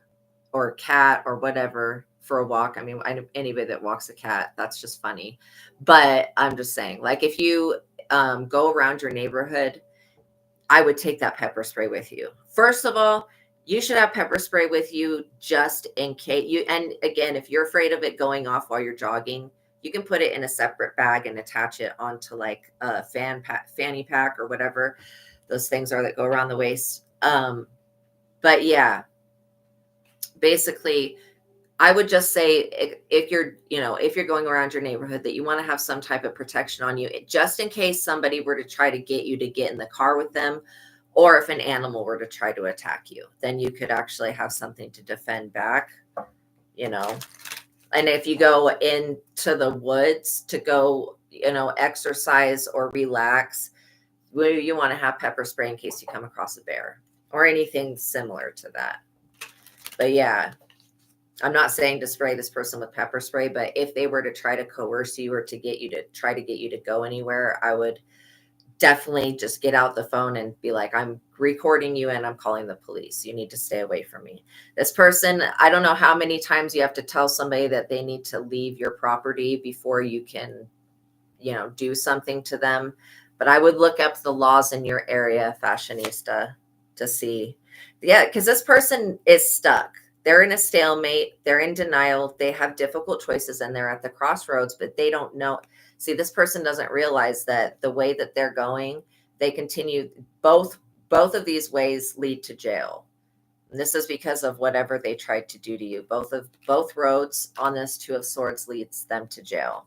or cat or whatever for a walk, I mean, anybody that walks a cat, that's just funny. But I'm just saying, like, if you go around your neighborhood, I would take that pepper spray with you. First of all, you should have pepper spray with you just in case you, and again, if you're afraid of it going off while you're jogging, you can put it in a separate bag and attach it onto like a fanny pack or whatever those things are that go around the waist. But yeah, basically, I would just say if you're going around your neighborhood, that you want to have some type of protection on you, just in case somebody were to try to get you to get in the car with them, or if an animal were to try to attack you, then you could actually have something to defend back, And if you go into the woods to go, exercise or relax, you want to have pepper spray in case you come across a bear or anything similar to that. But yeah, I'm not saying to spray this person with pepper spray, but if they were to try to coerce you or to get you to go anywhere, I would definitely just get out the phone and be like, I'm recording you and I'm calling the police. You need to stay away from me. This person, I don't know how many times you have to tell somebody that they need to leave your property before you can, do something to them. But I would look up the laws in your area, fashionista, to see. Yeah, because this person is stuck. They're in a stalemate. They're in denial. They have difficult choices and they're at the crossroads, but they don't know. See, this person doesn't realize that the way that they're going, they continue. Both of these ways lead to jail. And this is because of whatever they tried to do to you. Both roads on this 2 of Swords leads them to jail.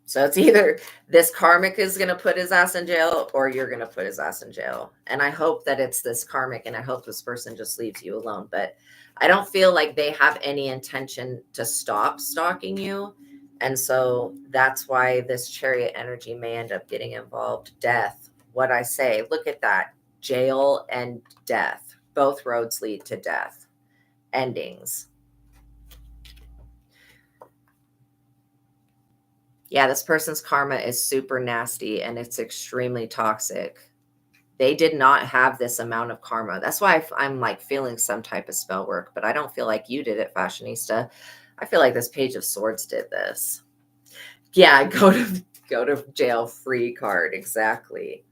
So it's either this karmic is going to put his ass in jail or you're going to put his ass in jail. And I hope that it's this karmic, and I hope this person just leaves you alone. But I don't feel like they have any intention to stop stalking you. And so that's why this Chariot energy may end up getting involved. Death, what I say, look at that. Jail and death. Both roads lead to death. Endings. Yeah, this person's karma is super nasty and it's extremely toxic. They did not have this amount of karma. That's why I'm like feeling some type of spell work, but I don't feel like you did it, fashionista. I feel like this Page of Swords did this. Yeah, go to jail free card. Exactly.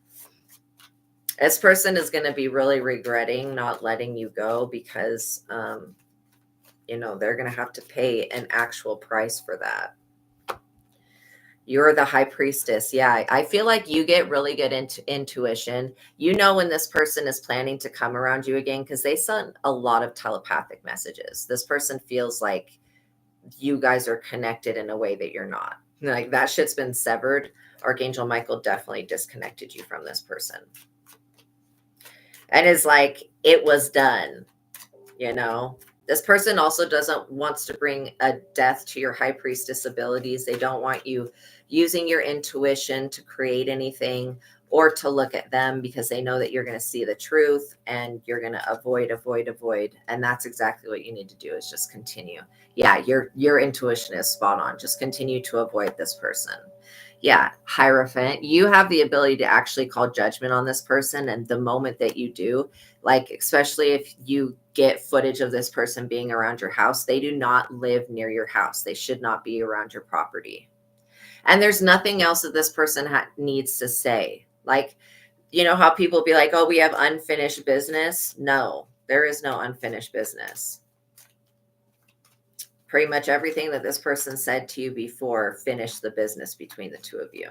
This person is going to be really regretting not letting you go because, they're going to have to pay an actual price for that. You're the high priestess. Yeah, I feel like you get really good intuition. You know when this person is planning to come around you again because they sent a lot of telepathic messages. This person feels like you guys are connected in a way that you're not. Like that shit's been severed. Archangel Michael definitely disconnected you from this person. and is like, it was done, you know. This person also wants to bring a death to your high priestess abilities. They don't want you using your intuition to create anything or to look at them, because they know that you're going to see the truth and you're going to avoid. And that's exactly what you need to do, is just continue. Yeah, your intuition is spot on. Just continue to avoid this person. Yeah, Hierophant, you have the ability to actually call judgment on this person. And the moment that you do, like, especially if you get footage of this person being around your house, they do not live near your house. They should not be around your property. And there's nothing else that this person needs to say. Like, you know how people be like, oh, we have unfinished business? No, there is no unfinished business. Pretty much everything that this person said to you before finished the business between the two of you.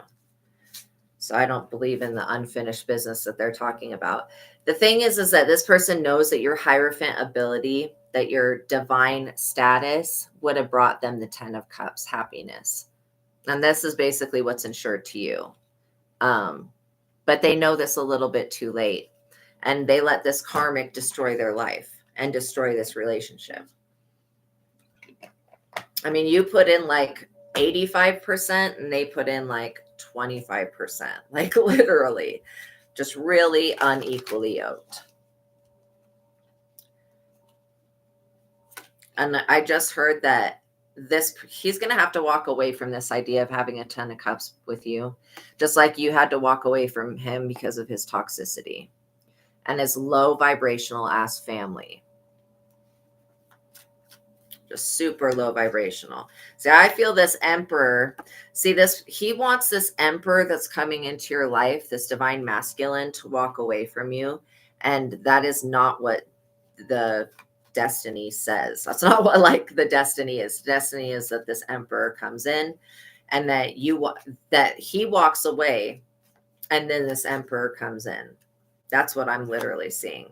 So I don't believe in the unfinished business that they're talking about. The thing is that this person knows that your Hierophant ability, that your divine status would have brought them the 10 of Cups happiness. And this is basically what's ensured to you. But they know this a little bit too late. And they let this karmic destroy their life and destroy this relationship. I mean, you put in like 85% and they put in like 25%, like literally just really unequally yoked. And I just heard that he's going to have to walk away from this idea of having a 10 of Cups with you, just like you had to walk away from him because of his toxicity and his low vibrational ass family. Just super low vibrational. See, I feel this Emperor. See this, he wants this Emperor that's coming into your life, this divine masculine, to walk away from you. And that is not what the destiny says. That's not what like the destiny is. Destiny is that this Emperor comes in and that he walks away and then this Emperor comes in. That's what I'm literally seeing.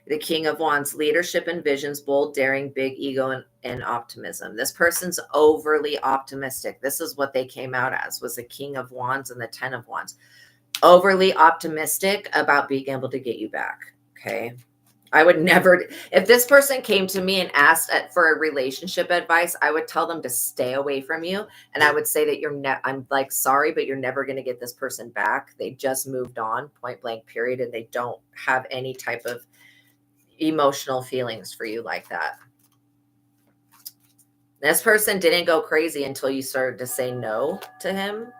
The King of Wands, leadership and visions, bold, daring, big ego, and optimism. This person's overly optimistic. This is what they came out as, was the King of Wands and the 10 of Wands. Overly optimistic about being able to get you back. Okay. I would never, if this person came to me and asked for a relationship advice, I would tell them to stay away from you. And I would say that I'm like, sorry, but you're never going to get this person back. They just moved on, point blank, period. And they don't have any type of emotional feelings for you like that. This person didn't go crazy until you started to say no to him.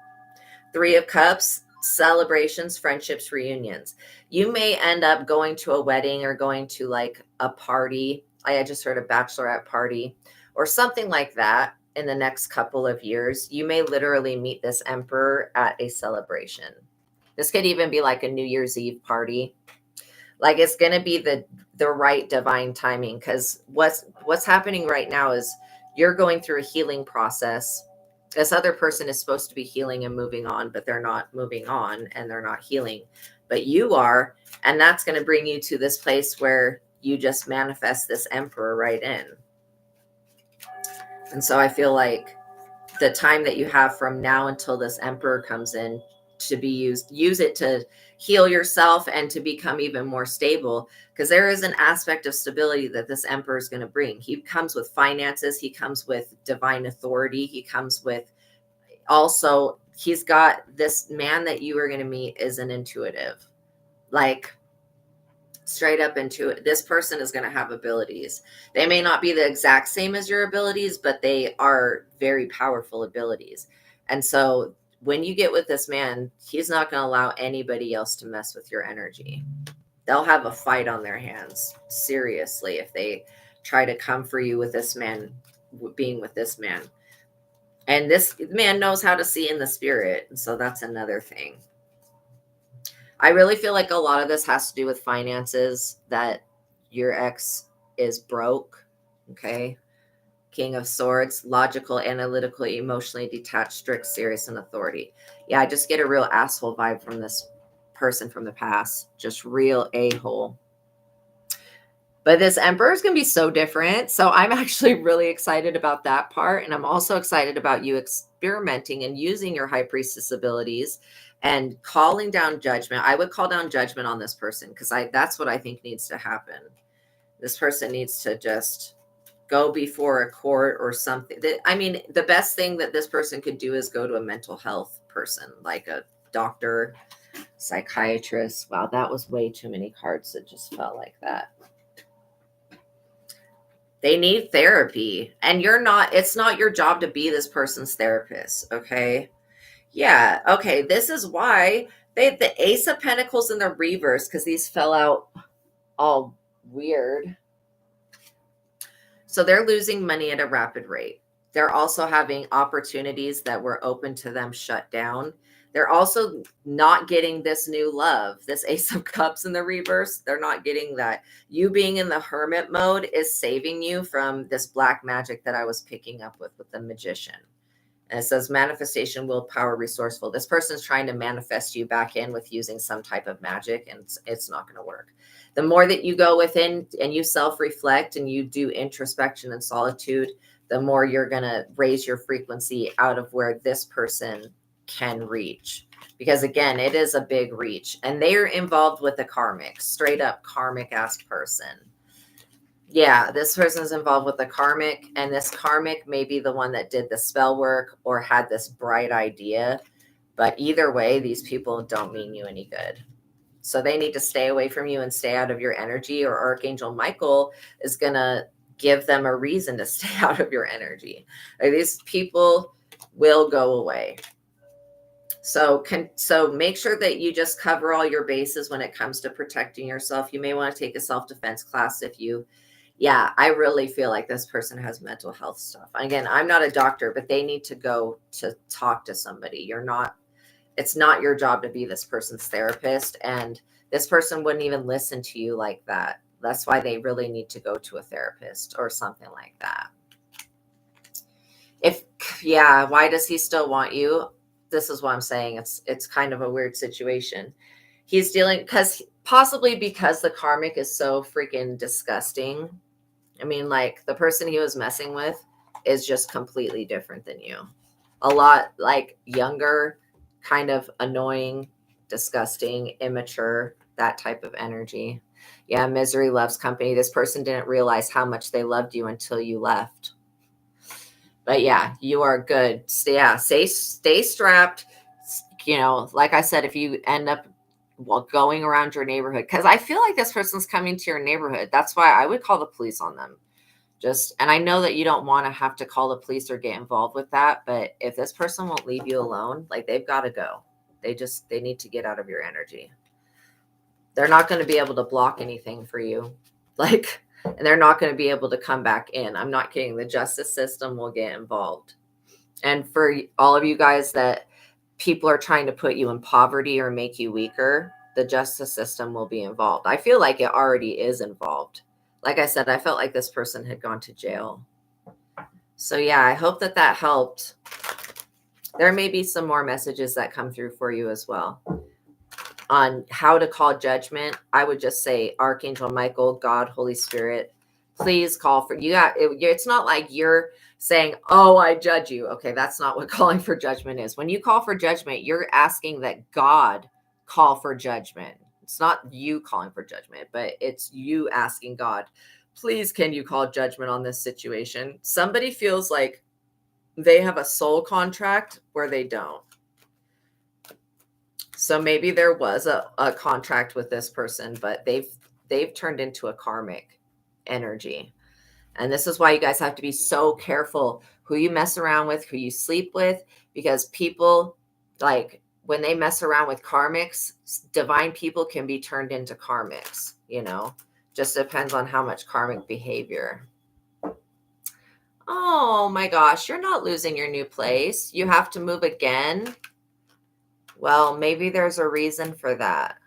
3 of Cups, celebrations, friendships, reunions. You may end up going to a wedding or going to like a party. I just heard a bachelorette party or something like that in the next couple of years. You may literally meet this Emperor at a celebration. This could even be like a New Year's Eve party. Like, it's going to be the right divine timing, because what's happening right now is you're going through a healing process. This other person is supposed to be healing and moving on, but they're not moving on and they're not healing, but you are. And that's going to bring you to this place where you just manifest this Emperor right in. And so I feel like the time that you have from now until this Emperor comes in to be use it to heal yourself and to become even more stable, because there is an aspect of stability that this Emperor is going to bring. He comes with finances. He comes with divine authority. He comes with also, he's got this man that you are going to meet is an intuitive, like straight up intuitive. This person is going to have abilities. They may not be the exact same as your abilities, but they are very powerful abilities. And so when you get with this man, he's not going to allow anybody else to mess with your energy. They'll have a fight on their hands, seriously, if they try to come for you with this man, being with this man. And this man knows how to see in the spirit. And so that's another thing. I really feel like a lot of this has to do with finances, that your ex is broke. Okay. King of Swords, logical, analytical, emotionally detached, strict, serious, and authority. Yeah, I just get a real asshole vibe from this person from the past. Just real a-hole. But this Emperor is going to be so different. So I'm actually really excited about that part. And I'm also excited about you experimenting and using your High Priestess abilities and calling down judgment. I would call down judgment on this person, because that's what I think needs to happen. This person needs to just go before a court or something. I mean, the best thing that this person could do is go to a mental health person, like a doctor, psychiatrist. Wow, that was way too many cards that just felt like that. They need therapy, and it's not your job to be this person's therapist. Okay. Yeah. Okay. This is why the Ace of Pentacles in the reverse, because these fell out all weird. So they're losing money at a rapid rate. They're also having opportunities that were open to them shut down. They're also not getting this new love, this Ace of Cups in the reverse. They're not getting that. You being in the hermit mode is saving you from this black magic that I was picking up with the Magician. And it says manifestation, willpower, resourceful. This person's trying to manifest you back in with using some type of magic, and it's not going to work. The more that you go within and you self-reflect and you do introspection and solitude, the more you're going to raise your frequency out of where this person can reach. Because again, it is a big reach, and they're involved with a karmic, straight up karmic ass person. Yeah, this person's involved with the karmic, and this karmic may be the one that did the spell work or had this bright idea. But either way, these people don't mean you any good. So they need to stay away from you and stay out of your energy, or Archangel Michael is going to give them a reason to stay out of your energy. Like, these people will go away. So make sure that you just cover all your bases when it comes to protecting yourself. You may want to take a self-defense class if you, yeah, I really feel like this person has mental health stuff. Again, I'm not a doctor, but they need to go to talk to somebody. It's not your job to be this person's therapist, and this person wouldn't even listen to you like that. That's why they really need to go to a therapist or something like that. Why does he still want you? This is what I'm saying. It's kind of a weird situation. He's dealing possibly because the karmic is so freaking disgusting. I mean, like, the person he was messing with is just completely different than you. A lot like younger, kind of annoying, disgusting, immature, that type of energy. Yeah, misery loves company. This person didn't realize how much they loved you until you left. But yeah, you are good. Stay strapped. You know, like I said, if you end up going around your neighborhood, because I feel like this person's coming to your neighborhood. That's why I would call the police on them. And I know that you don't want to have to call the police or get involved with that, but if this person won't leave you alone, like, they've got to go. They need to get out of your energy. They're not going to be able to block anything for you. And they're not going to be able to come back in. I'm not kidding. The justice system will get involved. And for all of you guys that people are trying to put you in poverty or make you weaker, the justice system will be involved. I feel like it already is involved. Like I said, I felt like this person had gone to jail. So yeah, I hope that helped. There may be some more messages that come through for you as well. On how to call judgment, I would just say, Archangel Michael, God, Holy Spirit, please call for you. It's not like you're saying, oh, I judge you. Okay, that's not what calling for judgment is. When you call for judgment, you're asking that God call for judgment. It's not you calling for judgment, but it's you asking God, please, can you call judgment on this situation? Somebody feels like they have a soul contract where they don't. So maybe there was a contract with this person, but they've turned into a karmic energy. And this is why you guys have to be so careful who you mess around with, who you sleep with, because people, like, when they mess around with karmics, divine people can be turned into karmics, just depends on how much karmic behavior. Oh my gosh, you're not losing your new place. You have to move again. Well, maybe there's a reason for that.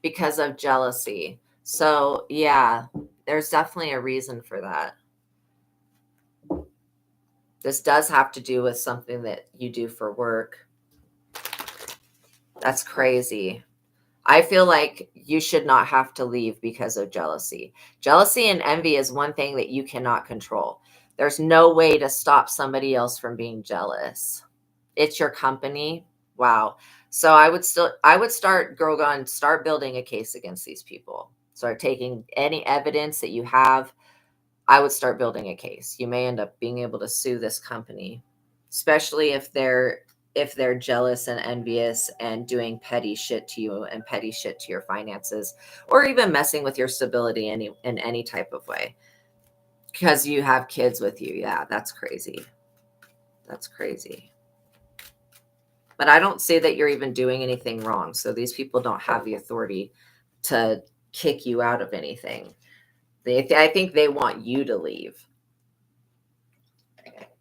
Because of jealousy. So yeah, there's definitely a reason for that. This does have to do with something that you do for work. That's crazy. I feel like you should not have to leave because of jealousy. Jealousy and envy is one thing that you cannot control. There's no way to stop somebody else from being jealous. It's your company. Wow. So I would start, girl gone, start building a case against these people. Start taking any evidence that you have. I would start building a case. You may end up being able to sue this company, especially if they're jealous and envious and doing petty shit to you and petty shit to your finances, or even messing with your stability in any type of way. Because you have kids with you. Yeah, that's crazy. That's crazy. But I don't say that you're even doing anything wrong. So these people don't have the authority to kick you out of anything. I think they want you to leave,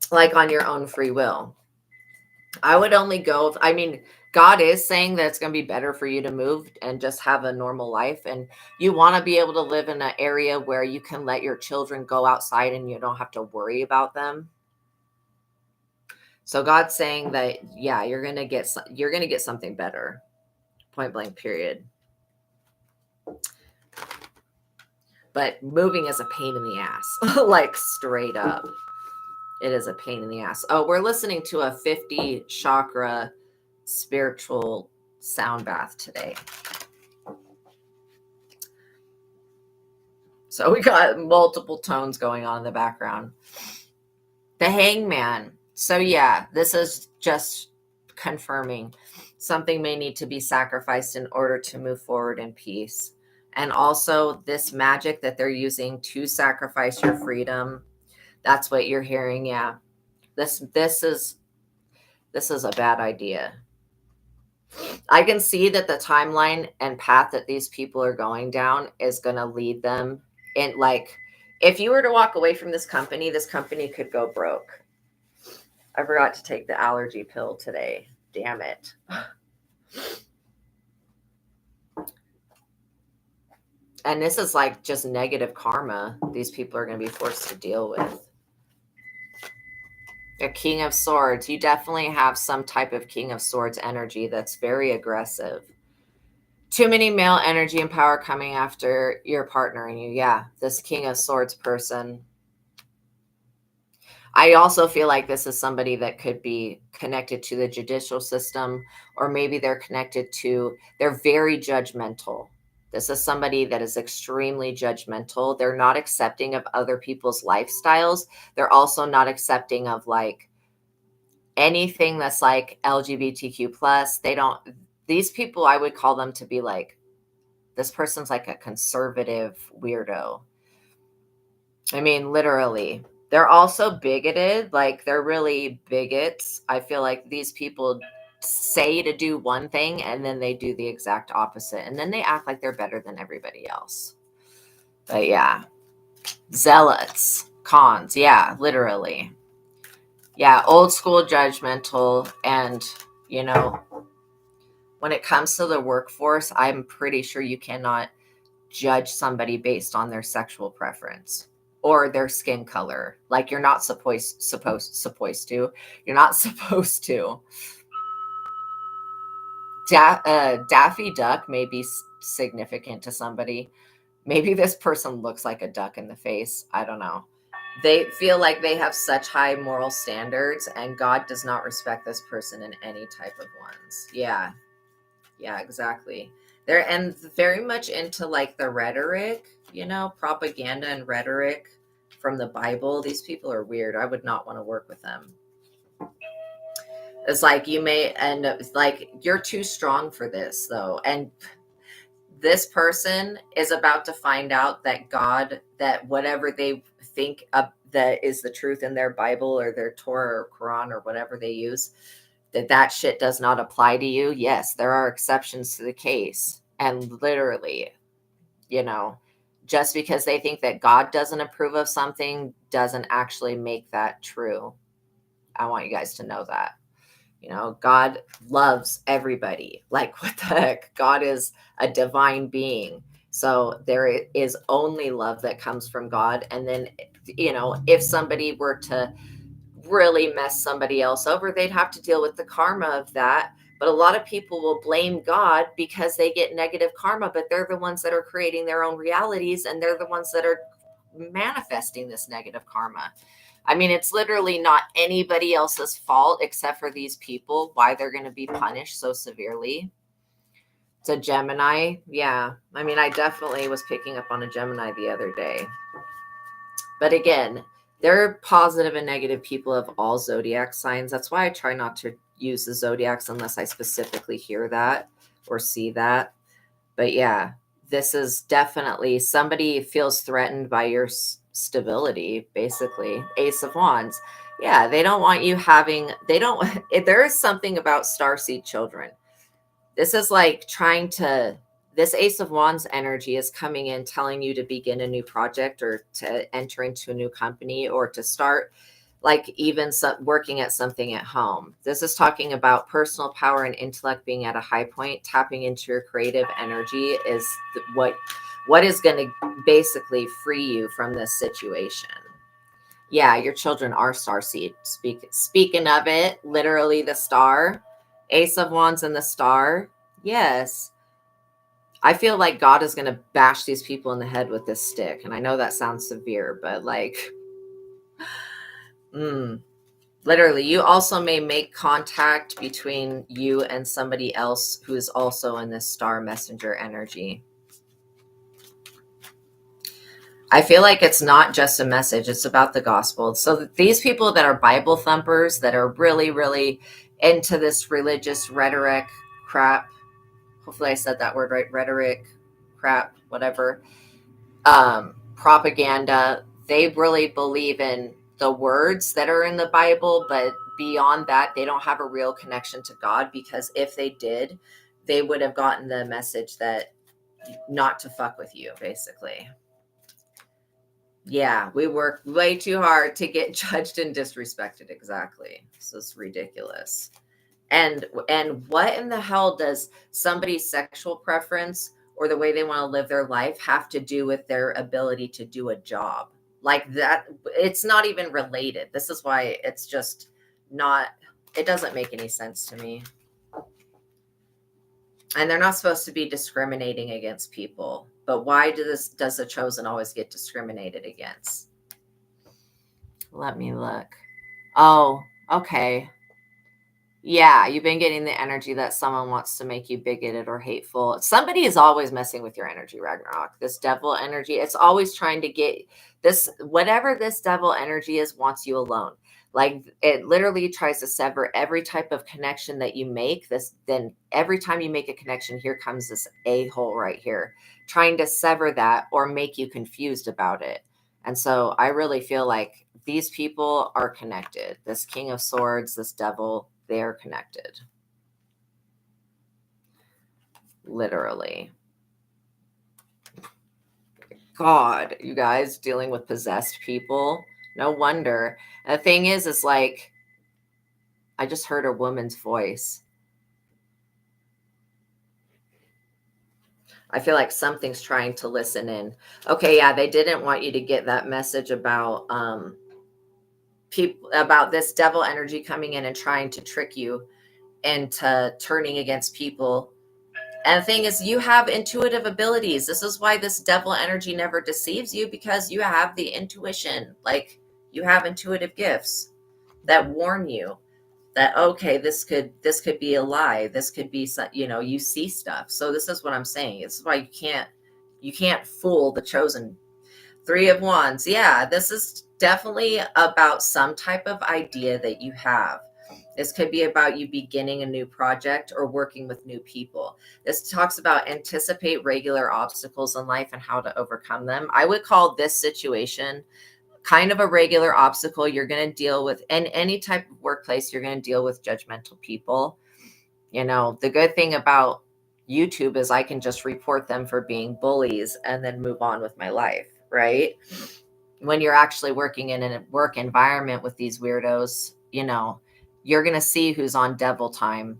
like on your own free will. I would only go if, I mean, God is saying that it's going to be better for you to move and just have a normal life. And you want to be able to live in an area where you can let your children go outside and you don't have to worry about them. So God's saying that, yeah, you're going to get something better. Point blank, period. But moving is a pain in the ass, like straight up. It is a pain in the ass. Oh, we're listening to a 50 chakra spiritual sound bath today. So we got multiple tones going on in the background. The Hangman. So yeah, this is just confirming something may need to be sacrificed in order to move forward in peace. And also this magic that they're using to sacrifice your freedom. That's what you're hearing. Yeah. This is a bad idea. I can see that the timeline and path that these people are going down is going to lead them in, like, if you were to walk away from this company could go broke. I forgot to take the allergy pill today. Damn it. And this is like just negative karma these people are going to be forced to deal with. A King of Swords. You definitely have some type of King of Swords energy that's very aggressive. Too many male energy and power coming after your partner and you. Yeah, this King of Swords person. I also feel like this is somebody that could be connected to the judicial system, or maybe they're very judgmental. This is somebody that is extremely judgmental. They're not accepting of other people's lifestyles. They're also not accepting of like anything that's like LGBTQ plus. These people, I would call them to be like, this person's like a conservative weirdo. I mean, literally. They're also bigoted. Like, they're really bigots. I feel like these people say to do one thing and then they do the exact opposite. And then they act like they're better than everybody else. But yeah. Zealots. Cons. Yeah, literally. Yeah, old school judgmental. And, when it comes to the workforce, I'm pretty sure you cannot judge somebody based on their sexual preference or their skin color. Like, you're not supposed to. You're not supposed to. Daffy Duck may be significant to somebody. Maybe this person looks like a duck in the face. I don't know. They feel like they have such high moral standards, and God does not respect this person in any type of ones. Yeah, exactly. They're very much into like the rhetoric, propaganda and rhetoric from the Bible. These people are weird. I would not want to work with them. It's like you may end up like, you're too strong for this though. And this person is about to find out that whatever they think that is the truth in their Bible or their Torah or Quran or whatever they use, that shit does not apply to you. Yes, there are exceptions to the case. And literally, just because they think that God doesn't approve of something doesn't actually make that true. I want you guys to know that. God loves everybody. Like, what the heck? God is a divine being. So there is only love that comes from God. And then, if somebody were to really mess somebody else over, they'd have to deal with the karma of that. But a lot of people will blame God because they get negative karma, but they're the ones that are creating their own realities, and they're the ones that are manifesting this negative karma. I mean, it's literally not anybody else's fault except for these people, why they're going to be punished so severely. It's a Gemini. Yeah. I mean, I definitely was picking up on a Gemini the other day. But again, there are positive and negative people of all zodiac signs. That's why I try not to use the zodiacs unless I specifically hear that or see that. But yeah, this is definitely somebody feels threatened by your stability, basically. Ace of Wands. Yeah, they don't want you having, they don't, there is something about starseed children. This is like trying to, this Ace of Wands energy is coming in telling you to begin a new project or to enter into a new company or to start like even working at something at home. This is talking about personal power and intellect being at a high point. Tapping into your creative energy is what is going to basically free you from this situation. Yeah, your children are starseed. Speaking of it, literally the star, Ace of Wands and the star. Yes. I feel like God is going to bash these people in the head with this stick. And I know that sounds severe, but like, literally, you also may make contact between you and somebody else who is also in this star messenger energy. I feel like it's not just a message, it's about the gospel. So these people that are Bible thumpers, that are really, really into this religious rhetoric crap, hopefully I said that word right, rhetoric crap, whatever, propaganda, they really believe in the words that are in the Bible, but beyond that, they don't have a real connection to God, because if they did, they would have gotten the message that not to fuck with you, basically. Yeah, we work way too hard to get judged and disrespected. Exactly. This is ridiculous. And what in the hell does somebody's sexual preference or the way they want to live their life have to do with their ability to do a job? Like that, it's not even related. This is why it's just not, it doesn't make any sense to me. And they're not supposed to be discriminating against people. But why does the chosen always get discriminated against? Let me look. Oh, okay. Yeah, you've been getting the energy that someone wants to make you bigoted or hateful. Somebody is always messing with your energy, Ragnarok. This devil energy, it's always trying to get this, whatever this devil energy is, wants you alone. Like it literally tries to sever every type of connection that you make. Then every time you make a connection, here comes this a-hole right here, trying to sever that or make you confused about it. And so I really feel like these people are connected. This King of Swords, this devil, they're connected. Literally. God, you guys dealing with possessed people. No wonder. And the thing is like, I just heard a woman's voice. I feel like something's trying to listen in. Okay, yeah, they didn't want you to get that message about people, about this devil energy coming in and trying to trick you into turning against people. And the thing is, you have intuitive abilities. This is why this devil energy never deceives you, because you have the intuition. Like you have intuitive gifts that warn you that, okay, this could be a lie. This could be, you see stuff. So this is what I'm saying. This is why you can't fool the chosen. Three of Wands. Yeah, this is definitely about some type of idea that you have. This could be about you beginning a new project or working with new people. This talks about anticipate regular obstacles in life and how to overcome them. I would call this situation kind of a regular obstacle you're going to deal with in any type of workplace. You're going to deal with judgmental people. The good thing about YouTube is I can just report them for being bullies and then move on with my life, right? When you're actually working in a work environment with these weirdos, you're going to see who's on devil time,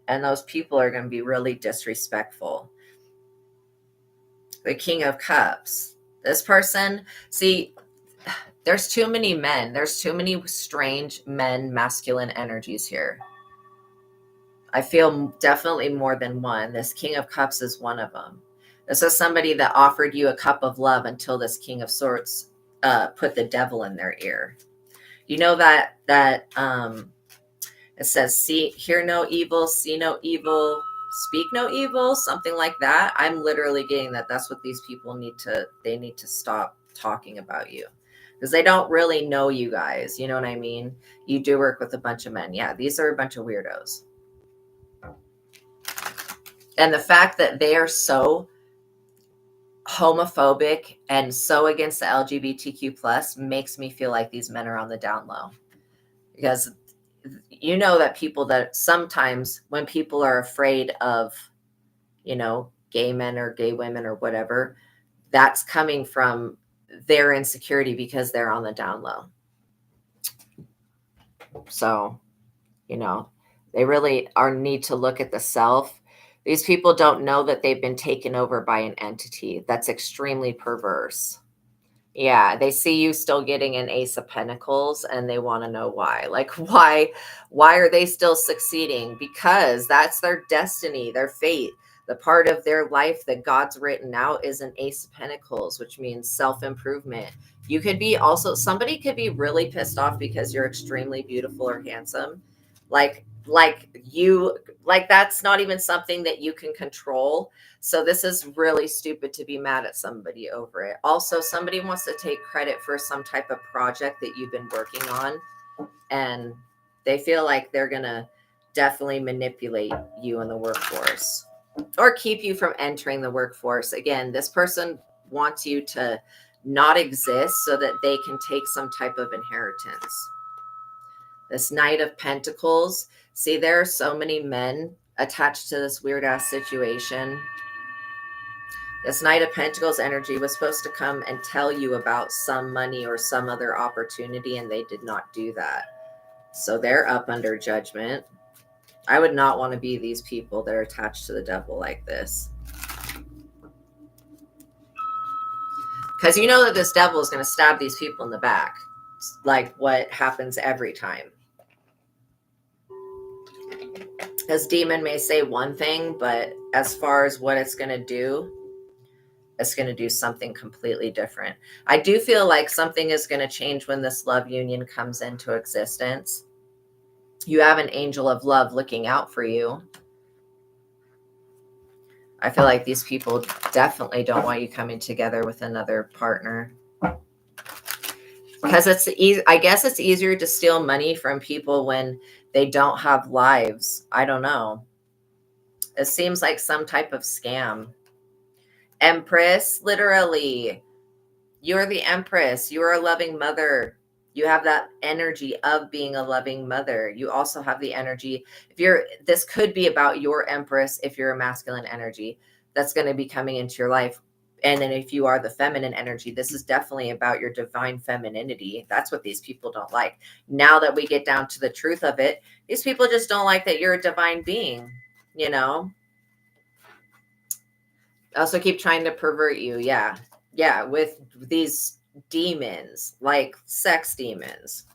and those people are going to be really disrespectful. The King of Cups. This person, see, there's too many men. There's too many strange men, masculine energies here. I feel definitely more than one. This King of Cups is one of them. This is somebody that offered you a cup of love until this King of Swords put the devil in their ear. You know that it says, hear no evil, see no evil, speak no evil, something like that. I'm literally getting that. That's what these people they need to stop talking about you, because they don't really know you guys. You know what I mean? You do work with a bunch of men. Yeah, these are a bunch of weirdos. And the fact that they are so homophobic and so against the LGBTQ plus makes me feel like these men are on the down low, because you know that people, that sometimes when people are afraid of, gay men or gay women or whatever, that's coming from their insecurity because they're on the down low. So, they really need to look at the self. These people don't know that they've been taken over by an entity that's extremely perverse. Yeah, they see you still getting an Ace of Pentacles and they want to know why. Like, why are they still succeeding? Because that's their destiny, their fate. The part of their life that God's written out is an Ace of Pentacles, which means self-improvement. You could be also, somebody could be really pissed off because you're extremely beautiful or handsome. Like that's not even something that you can control. So this is really stupid to be mad at somebody over it. Also, somebody wants to take credit for some type of project that you've been working on, and they feel like they're going to definitely manipulate you in the workforce or keep you from entering the workforce. Again, this person wants you to not exist so that they can take some type of inheritance. This Knight of Pentacles. See, there are so many men attached to this weird ass situation. This Knight of Pentacles energy was supposed to come and tell you about some money or some other opportunity, and they did not do that. So they're up under judgment. I would not want to be these people that are attached to the devil like this. Because you know that this devil is going to stab these people in the back. It's like what happens every time. This demon may say one thing, but as far as what it's going to do, it's going to do something completely different. I do feel like something is going to change when this love union comes into existence. You have an angel of love looking out for you. I feel like these people definitely don't want you coming together with another partner. Because I guess it's easier to steal money from people when they don't have lives. I don't know. It seems like some type of scam. Empress, literally. You're the Empress. You are a loving mother. You have that energy of being a loving mother. You also have the energy. This could be about your Empress if you're a masculine energy that's going to be coming into your life. And then if you are the feminine energy, this is definitely about your divine femininity. That's what these people don't like. Now that we get down to the truth of it, these people just don't like that you're a divine being, Also keep trying to pervert you. Yeah. Yeah. With these demons, like sex demons.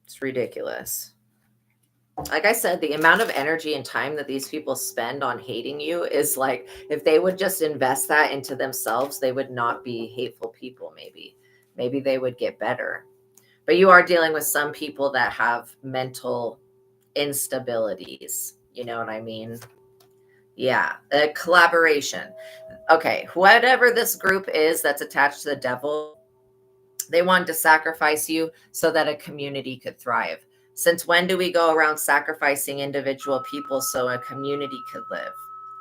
It's ridiculous. Like I said, the amount of energy and time that these people spend on hating you is like, if they would just invest that into themselves, they would not be hateful people. Maybe they would get better. But you are dealing with some people that have mental instabilities. You know what I mean? Yeah. Collaboration. Okay. Whatever this group is that's attached to the devil, they wanted to sacrifice you so that a community could thrive. Since when do we go around sacrificing individual people so a community could live?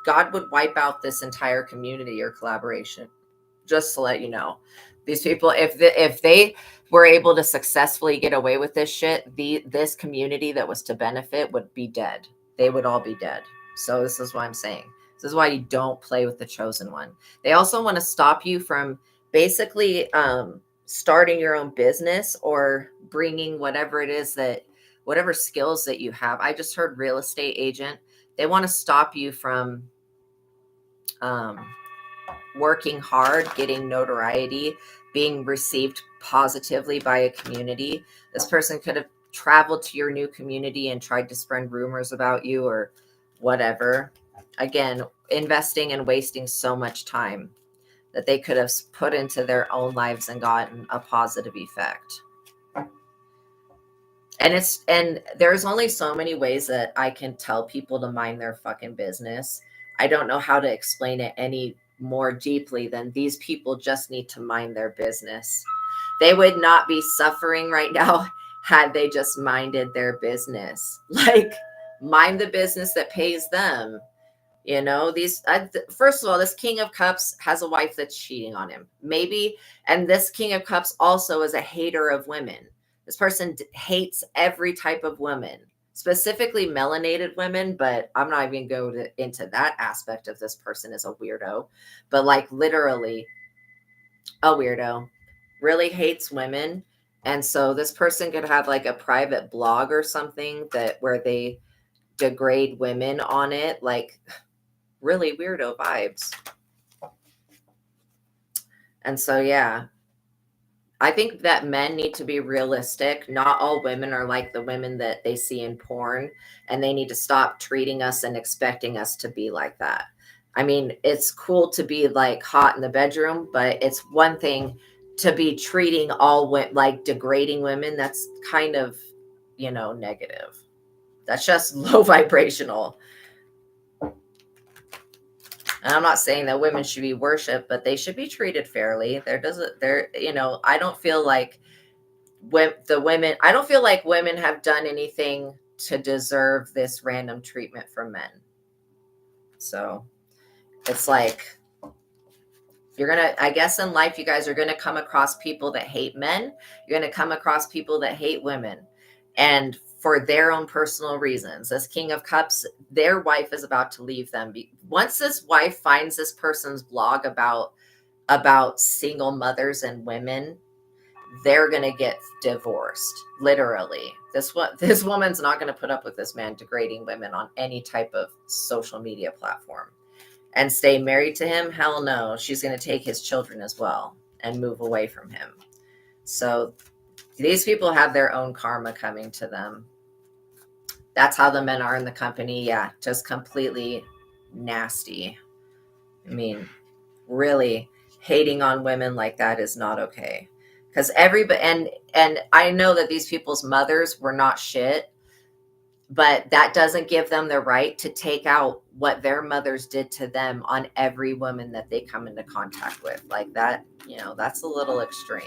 God would wipe out this entire community or collaboration. Just to let you know, these people, if they were able to successfully get away with this shit, this community that was to benefit would be dead. They would all be dead. So this is what I'm saying. This is why you don't play with the chosen one. They also want to stop you from basically starting your own business or bringing whatever it is whatever skills that you have. I just heard real estate agent. They want to stop you from working hard, getting notoriety, being received positively by a community. This person could have traveled to your new community and tried to spread rumors about you or whatever. Again, investing and wasting so much time. that they could have put into their own lives and gotten a positive effect. And there's only so many ways that I can tell people to mind their fucking business. I don't know how to explain it any more deeply than these people just need to mind their business. They would not be suffering right now had they just minded their business. Like, mind the business that pays them. You know, first of all, this King of Cups has a wife that's cheating on him. Maybe, and this King of Cups also is a hater of women. This person hates every type of woman, specifically melanated women, but I'm not even going to go into that aspect of this person as a weirdo, but like literally a weirdo, really hates women. And so this person could have like a private blog or something where they degrade women on it, like really weirdo vibes. And so, yeah, I think that men need to be realistic. Not all women are like the women that they see in porn, and they need to stop treating us and expecting us to be like that. I mean, it's cool to be like hot in the bedroom, but it's one thing to be treating all women like degrading women. That's kind of, negative. That's just low vibrational. And I'm not saying that women should be worshipped, but they should be treated fairly. I don't feel like I don't feel like women have done anything to deserve this random treatment from men. So it's like, I guess in life, you guys are going to come across people that hate men. You're going to come across people that hate women. And for their own personal reasons. This King of Cups, their wife is about to leave them. Once this wife finds this person's blog about single mothers and women, they're going to get divorced. Literally. This woman's not going to put up with this man degrading women on any type of social media platform. And stay married to him? Hell no. She's going to take his children as well and move away from him. So these people have their own karma coming to them. That's how the men are in the company. Yeah, just completely nasty. I mean, really hating on women like that is not okay. Because everybody, and I know that these people's mothers were not shit, but that doesn't give them the right to take out what their mothers did to them on every woman that they come into contact with. Like that, that's a little extreme.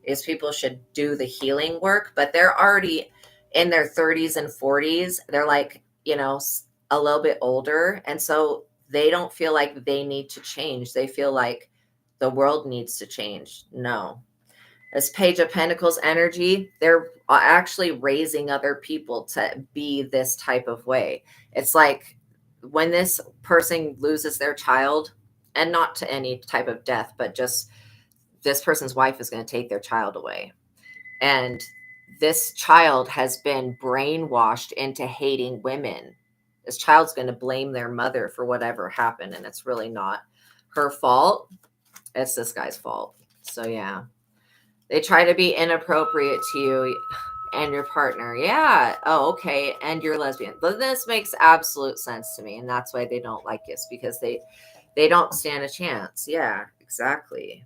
These people should do the healing work, but they're already in their 30s and 40s. They're like, a little bit older. And so they don't feel like they need to change. They feel like the world needs to change. No. This Page of Pentacles energy, they're actually raising other people to be this type of way. It's like when this person loses their child, and not to any type of death, but just this person's wife is going to take their child away. And this child has been brainwashed into hating women. This child's going to blame their mother for whatever happened. And it's really not her fault. It's this guy's fault. So, yeah. They try to be inappropriate to you and your partner. Yeah. Oh, okay. And you're lesbian. But this makes absolute sense to me. And that's why they don't like us, because they don't stand a chance. Yeah, exactly.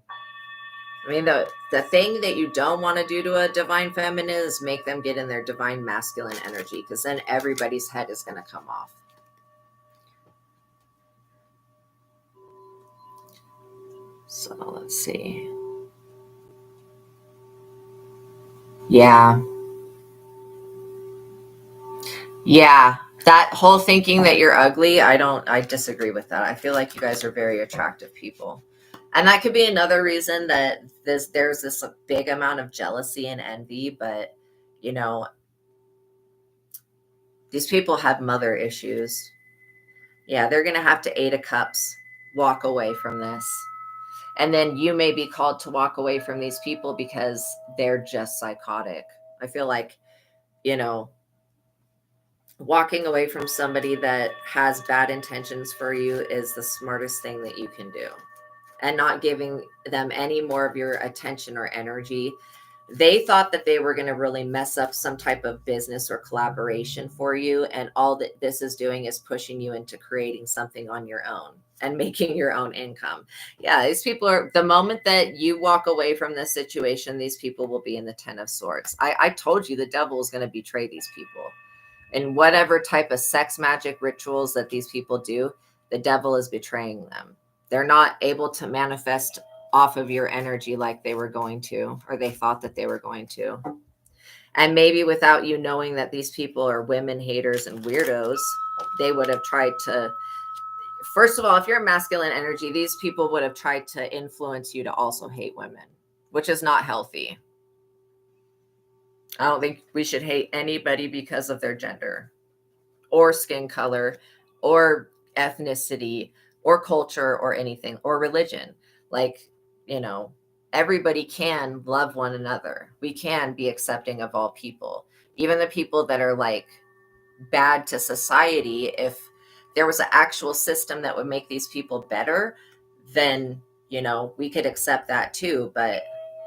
I mean, the thing that you don't want to do to a divine feminine is make them get in their divine masculine energy, because then everybody's head is going to come off. So let's see. Yeah. Yeah. That whole thinking that you're ugly, I disagree with that. I feel like you guys are very attractive people. And that could be another reason that there's this big amount of jealousy and envy. But, these people have mother issues. Yeah, they're going to have to 8 of Cups walk away from this. And then you may be called to walk away from these people because they're just psychotic. I feel like, walking away from somebody that has bad intentions for you is the smartest thing that you can do. And not giving them any more of your attention or energy. They thought that they were going to really mess up some type of business or collaboration for you. And all that this is doing is pushing you into creating something on your own and making your own income. Yeah, these people are, the moment that you walk away from this situation, these people will be in the 10 of Swords. I told you the devil is going to betray these people. And whatever type of sex magic rituals that these people do, the devil is betraying them. They're not able to manifest off of your energy like they were going to, or they thought that they were going to. And maybe without you knowing that these people are women haters and weirdos, they would have tried to, first of all, if you're a masculine energy, these people would have tried to influence you to also hate women, which is not healthy. I don't think we should hate anybody because of their gender or skin color or ethnicity or culture or anything or religion. Like, you know, everybody can love one another. We can be accepting of all people, even the people that are like bad to society. If there was an actual system that would make these people better, then, you know, we could accept that too. But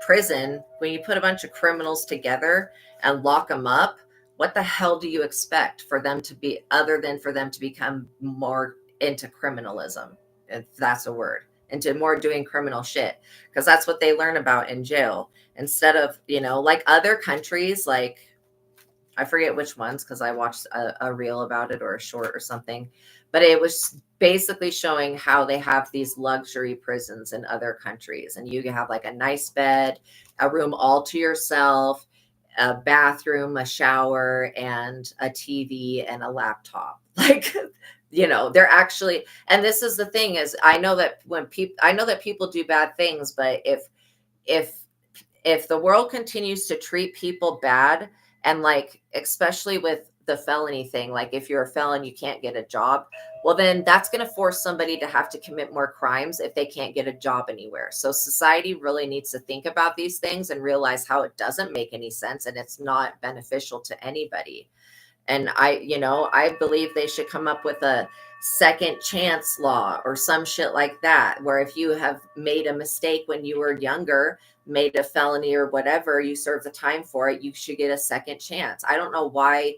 prison, when you put a bunch of criminals together and lock them up, what the hell do you expect for them to be, other than for them to become more into criminalism, if that's a word, into more doing criminal shit? Because that's what they learn about in jail. Instead of, you know, like other countries, like I forget which ones because I watched a reel about it or a short or something, but it was basically showing how they have these luxury prisons in other countries. And you can have like a nice bed, a room all to yourself, a bathroom, a shower, and a TV and a laptop. Like, you know, they're actually, and this is the thing is, I know that people do bad things, but if if the world continues to treat people bad, and like especially with the felony thing, like if you're a felon you can't get a job, well then that's going to force somebody to have to commit more crimes if they can't get a job anywhere. So society really needs to think about these things and realize how it doesn't make any sense and it's not beneficial to anybody. And I believe they should come up with a second chance law or some shit like that, where if you have made a mistake when you were younger, made a felony or whatever, you serve the time for it, you should get a second chance. I don't know why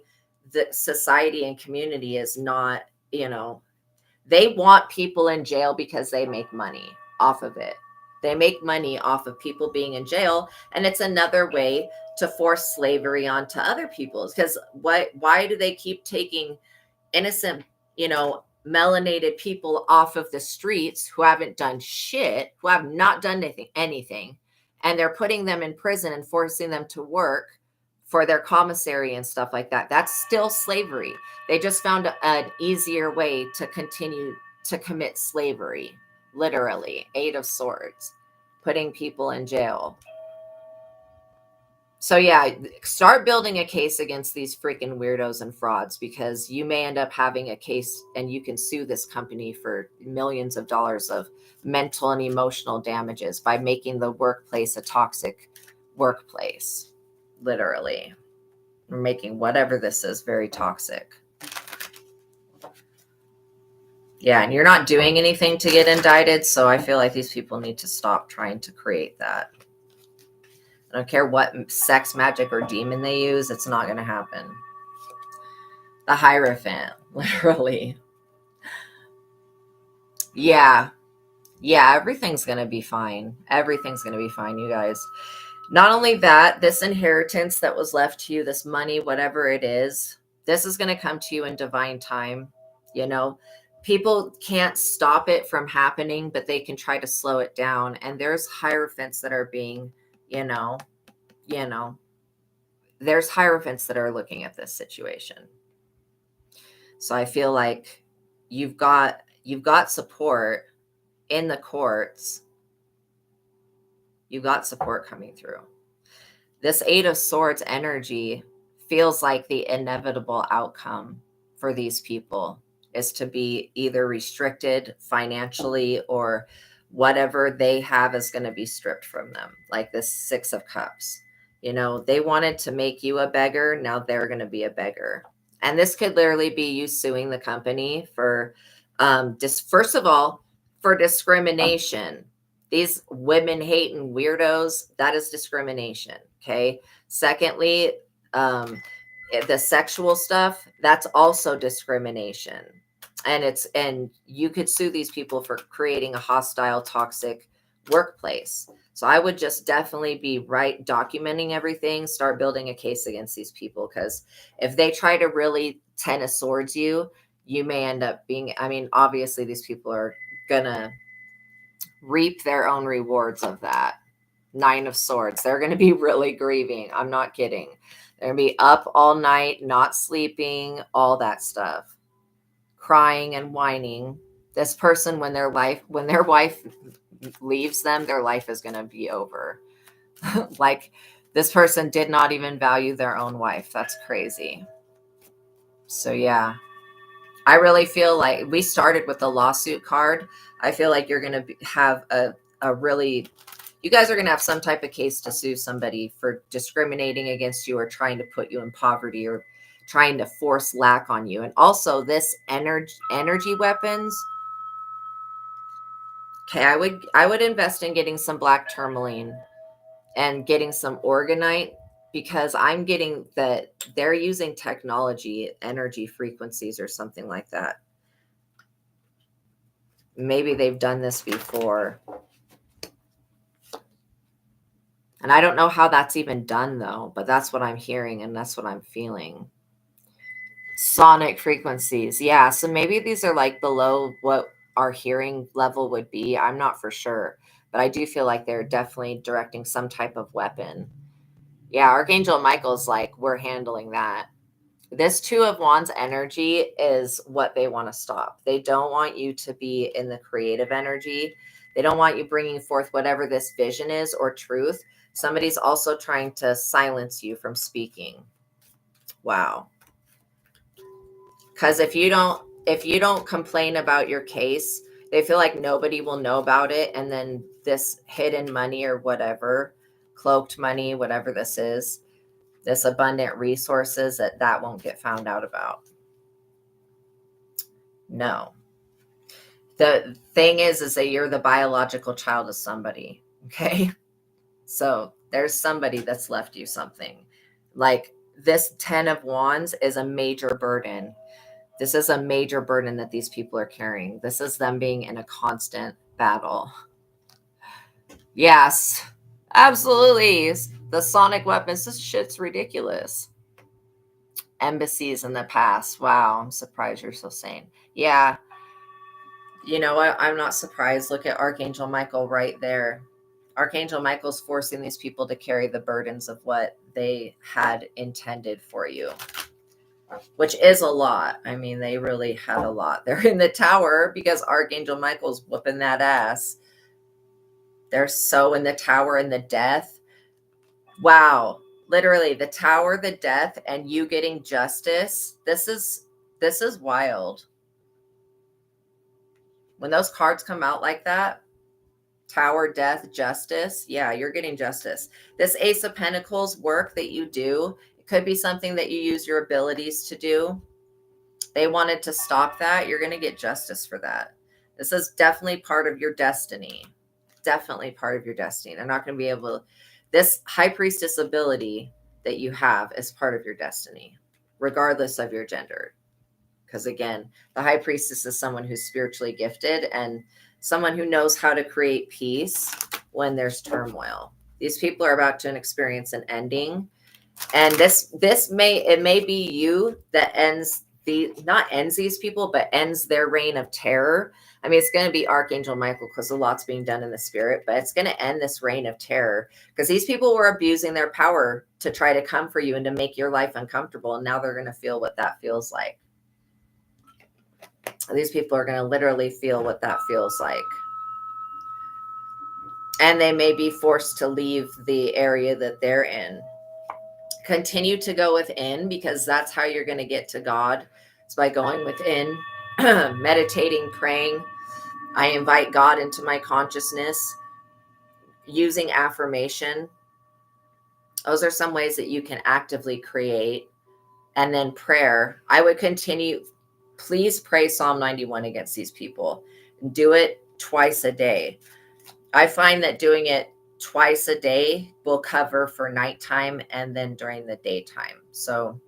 the society and community is not, they want people in jail because they make money off of it. They make money off of people being in jail. And it's another way to force slavery onto other people. Because why do they keep taking innocent, melanated people off of the streets who haven't done shit, who have not done anything, and they're putting them in prison and forcing them to work for their commissary and stuff like that? That's still slavery. They just found an easier way to continue to commit slavery. Literally, 8 of Swords, putting people in jail. So yeah, start building a case against these freaking weirdos and frauds, because you may end up having a case and you can sue this company for millions of dollars of mental and emotional damages by making the workplace a toxic workplace. Literally. We're making whatever this is very toxic. Yeah, and you're not doing anything to get indicted, so I feel like these people need to stop trying to create that. I don't care what sex magic or demon they use, it's not going to happen. The Hierophant, literally. Yeah, everything's going to be fine. Everything's going to be fine, you guys. Not only that, this inheritance that was left to you, this money, whatever it is, this is going to come to you in divine time. People can't stop it from happening, but they can try to slow it down. And there's hierophants that are being, there's hierophants that are looking at this situation. So I feel like you've got support in the courts. You've got support coming through. This 8 of Swords energy feels like the inevitable outcome for these people is to be either restricted financially, or whatever they have is going to be stripped from them. Like this 6 of Cups. They wanted to make you a beggar. Now they're going to be a beggar. And this could literally be you suing the company for, first of all, for discrimination. These women hating weirdos, that is discrimination. Okay. Secondly, the sexual stuff, that's also discrimination. And you could sue these people for creating a hostile, toxic workplace. So I would just definitely be documenting everything, start building a case against these people, because if they try to really 10 of swords you, you may end up being, I mean, obviously these people are gonna reap their own rewards of that. 9 of swords. They're going to be really grieving. I'm not kidding. They're going to be up all night, not sleeping, all that stuff. Crying and whining. This person, when their wife leaves them, their life is going to be over. Like, this person did not even value their own wife. That's crazy. So yeah, I really feel like we started with the lawsuit card. I feel like you're going to have a really, you guys are going to have some type of case to sue somebody for discriminating against you or trying to put you in poverty or trying to force lack on you. And also this energy weapons. Okay, I would invest in getting some black tourmaline and getting some organite, because I'm getting that they're using technology, energy frequencies or something like that. Maybe they've done this before. And I don't know how that's even done though, but that's what I'm hearing and that's what I'm feeling. Sonic frequencies. Yeah, so maybe these are like below what our hearing level would be. I'm not for sure, but I do feel like they're definitely directing some type of weapon. Yeah, Archangel Michael's like, we're handling that. This 2 of Wands energy is what they want to stop. They don't want you to be in the creative energy. They don't want you bringing forth whatever this vision is or truth. Somebody's also trying to silence you from speaking. Wow. Because if you don't complain about your case, they feel like nobody will know about it. And then this hidden money or whatever, cloaked money, whatever this is, this abundant resources, that won't get found out about. No. The thing is that you're the biological child of somebody. Okay. So there's somebody that's left you something. Like this 10 of Wands is a major burden. This is a major burden that these people are carrying. This is them being in a constant battle. Yes, absolutely. The sonic weapons, this shit's ridiculous. Embassies in the past. Wow, I'm surprised you're so sane. Yeah. You know what? I'm not surprised. Look at Archangel Michael right there. Archangel Michael's forcing these people to carry the burdens of what they had intended for you, which is a lot. I mean, they really had a lot. They're in the tower because Archangel Michael's whooping that ass. They're so in the tower and the death. Wow. Literally the tower, the death, and you getting justice. This is wild. When those cards come out like that, tower, death, justice, yeah, you're getting justice. This Ace of Pentacles work that you do, it could be something that you use your abilities to do. They wanted to stop that. You're going to get justice for that. This is definitely part of your destiny. Definitely part of your destiny. They're not going to be able to, this high priestess ability that you have is part of your destiny, regardless of your gender. Because again, the high priestess is someone who's spiritually gifted and someone who knows how to create peace when there's turmoil. These people are about to experience an ending. And this may be you that not ends these people, but ends their reign of terror. I mean, it's going to be Archangel Michael because a lot's being done in the spirit, but it's going to end this reign of terror because these people were abusing their power to try to come for you and to make your life uncomfortable. And now they're going to feel what that feels like. These people are going to literally feel what that feels like. And they may be forced to leave the area that they're in. Continue to go within, because that's how you're going to get to God. It's by going within, meditating, praying. I invite God into my consciousness, using affirmation. Those are some ways that you can actively create. And then prayer. I would continue. Please pray Psalm 91 against these people. Do it twice a day. I find that doing it twice a day will cover for nighttime and then during the daytime. So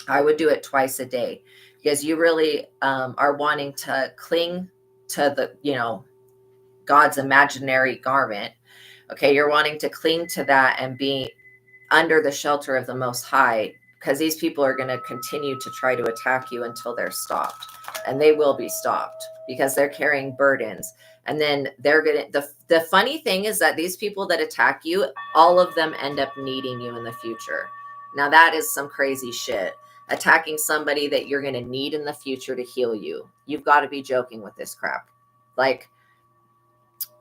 I would do it twice a day because you really are wanting to cling to the, God's imaginary garment. Okay. You're wanting to cling to that and be under the shelter of the Most High, because these people are going to continue to try to attack you until they're stopped, and they will be stopped because they're carrying burdens. And then they're going to, the funny thing is that these people that attack you, all of them end up needing you in the future. Now that is some crazy shit. Attacking somebody that you're going to need in the future to heal you. You've got to be joking with this crap. Like,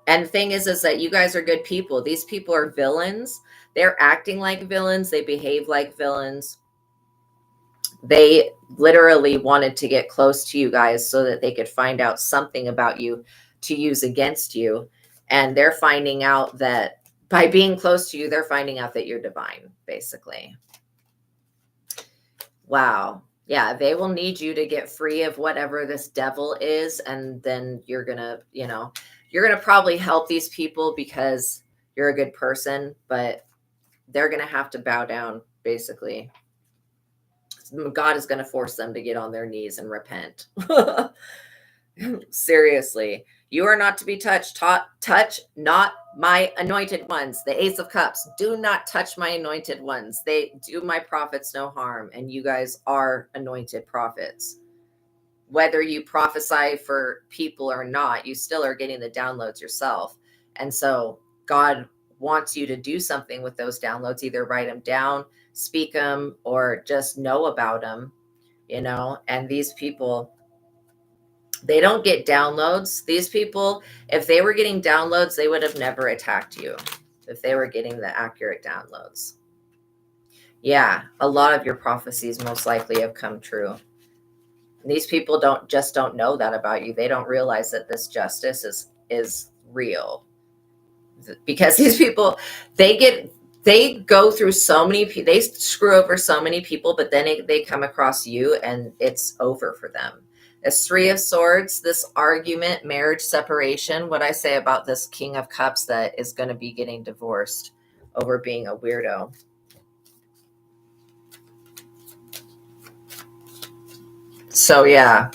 and the thing is that you guys are good people. These people are villains. They're acting like villains. They behave like villains. They literally wanted to get close to you guys so that they could find out something about you to use against you. And they're finding out that by being close to you, they're finding out that you're divine, basically. Wow. Yeah, they will need you to get free of whatever this devil is. And then you're going to, you're going to probably help these people because you're a good person, but they're going to have to bow down, basically. God is going to force them to get on their knees and repent. Seriously. You are not to be touched. Touch not my anointed ones. The Ace of Cups. Do not touch my anointed ones. They do my prophets no harm. And you guys are anointed prophets. Whether you prophesy for people or not, you still are getting the downloads yourself. And so God wants you to do something with those downloads. Either write them down, speak them, or just know about them, and these people, they don't get downloads. These people, if they were getting downloads, they would have never attacked you if they were getting the accurate downloads. Yeah, a lot of your prophecies most likely have come true. These people don't know that about you. They don't realize that this justice is real. Because these people, they go through so many people, they screw over so many people, but then they come across you and it's over for them. This Three of Swords, this argument, marriage, separation, what I say about this King of Cups that is going to be getting divorced over being a weirdo. So yeah,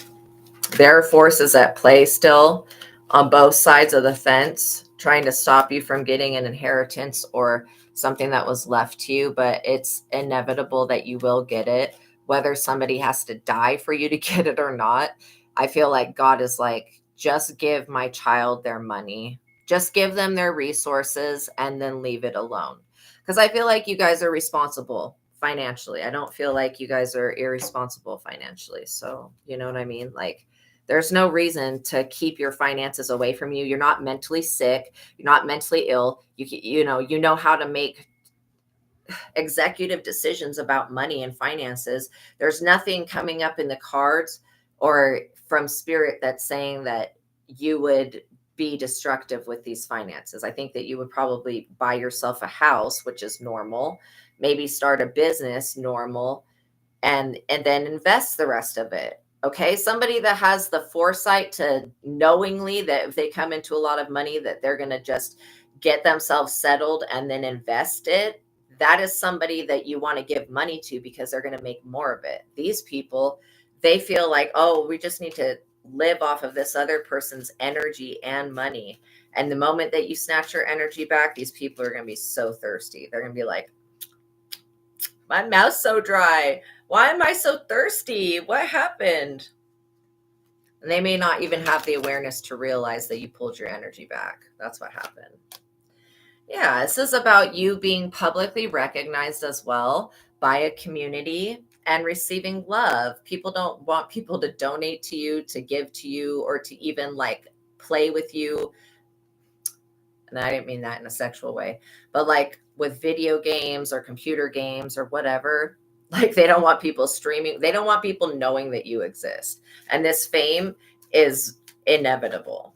there are forces at play still on both sides of the fence, trying to stop you from getting an inheritance or something that was left to you, but it's inevitable that you will get it, whether somebody has to die for you to get it or not. I feel like God is like, just give my child their money, just give them their resources and then leave it alone. Because I feel like you guys are responsible financially. I don't feel like you guys are irresponsible financially. So, you know what I mean? Like, there's no reason to keep your finances away from you. You're not mentally sick. You're not mentally ill. You know how to make executive decisions about money and finances. There's nothing coming up in the cards or from spirit that's saying that you would be destructive with these finances. I think that you would probably buy yourself a house, which is normal, maybe start a business, normal, and then invest the rest of it. Okay, somebody that has the foresight to knowingly that if they come into a lot of money that they're going to just get themselves settled and then invest it, that is somebody that you want to give money to because they're going to make more of it. These people, they feel like, oh, we just need to live off of this other person's energy and money. And the moment that you snatch your energy back, these people are going to be so thirsty. They're going to be like, my mouth's so dry. Why am I so thirsty? What happened? And they may not even have the awareness to realize that you pulled your energy back. That's what happened. Yeah, this is about you being publicly recognized as well by a community and receiving love. People don't want people to donate to you, to give to you, or to even like play with you. And I didn't mean that in a sexual way, but like with video games or computer games or whatever, like they don't want people streaming. They don't want people knowing that you exist. And this fame is inevitable.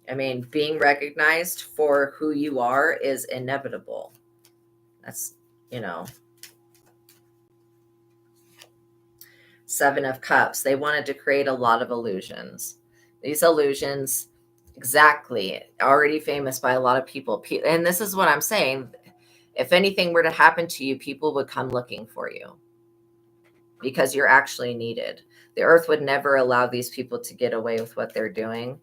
I mean, being recognized for who you are is inevitable. That's, Seven of Cups. They wanted to create a lot of illusions. These illusions Exactly. Already famous by a lot of people. And this is what I'm saying. If anything were to happen to you, people would come looking for you because you're actually needed. The earth would never allow these people to get away with what they're doing.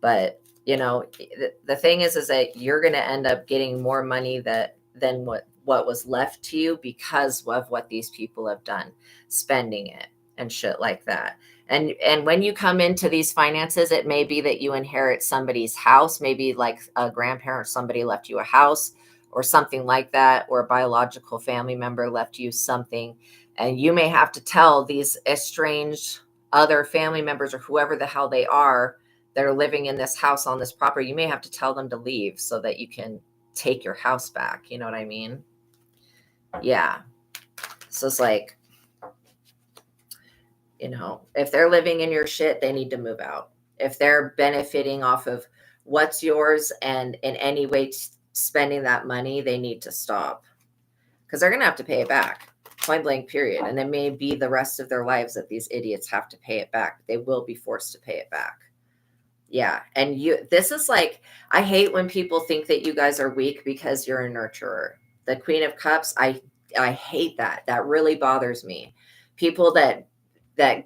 But, the thing is that you're going to end up getting more money than what was left to you because of what these people have done, spending it and shit like that. And when you come into these finances, it may be that you inherit somebody's house, maybe like a grandparent, somebody left you a house or something like that, or a biological family member left you something, and you may have to tell these estranged other family members or whoever the hell they are that are living in this house on this property, you may have to tell them to leave so that you can take your house back. You know what I mean? Yeah. So it's like, if they're living in your shit, they need to move out. If they're benefiting off of what's yours and in any way spending that money, they need to stop because they're going to have to pay it back. Point blank, period. And it may be the rest of their lives that these idiots have to pay it back. They will be forced to pay it back. Yeah. And this is like, I hate when people think that you guys are weak because you're a nurturer. The Queen of Cups, I hate that. That really bothers me. People that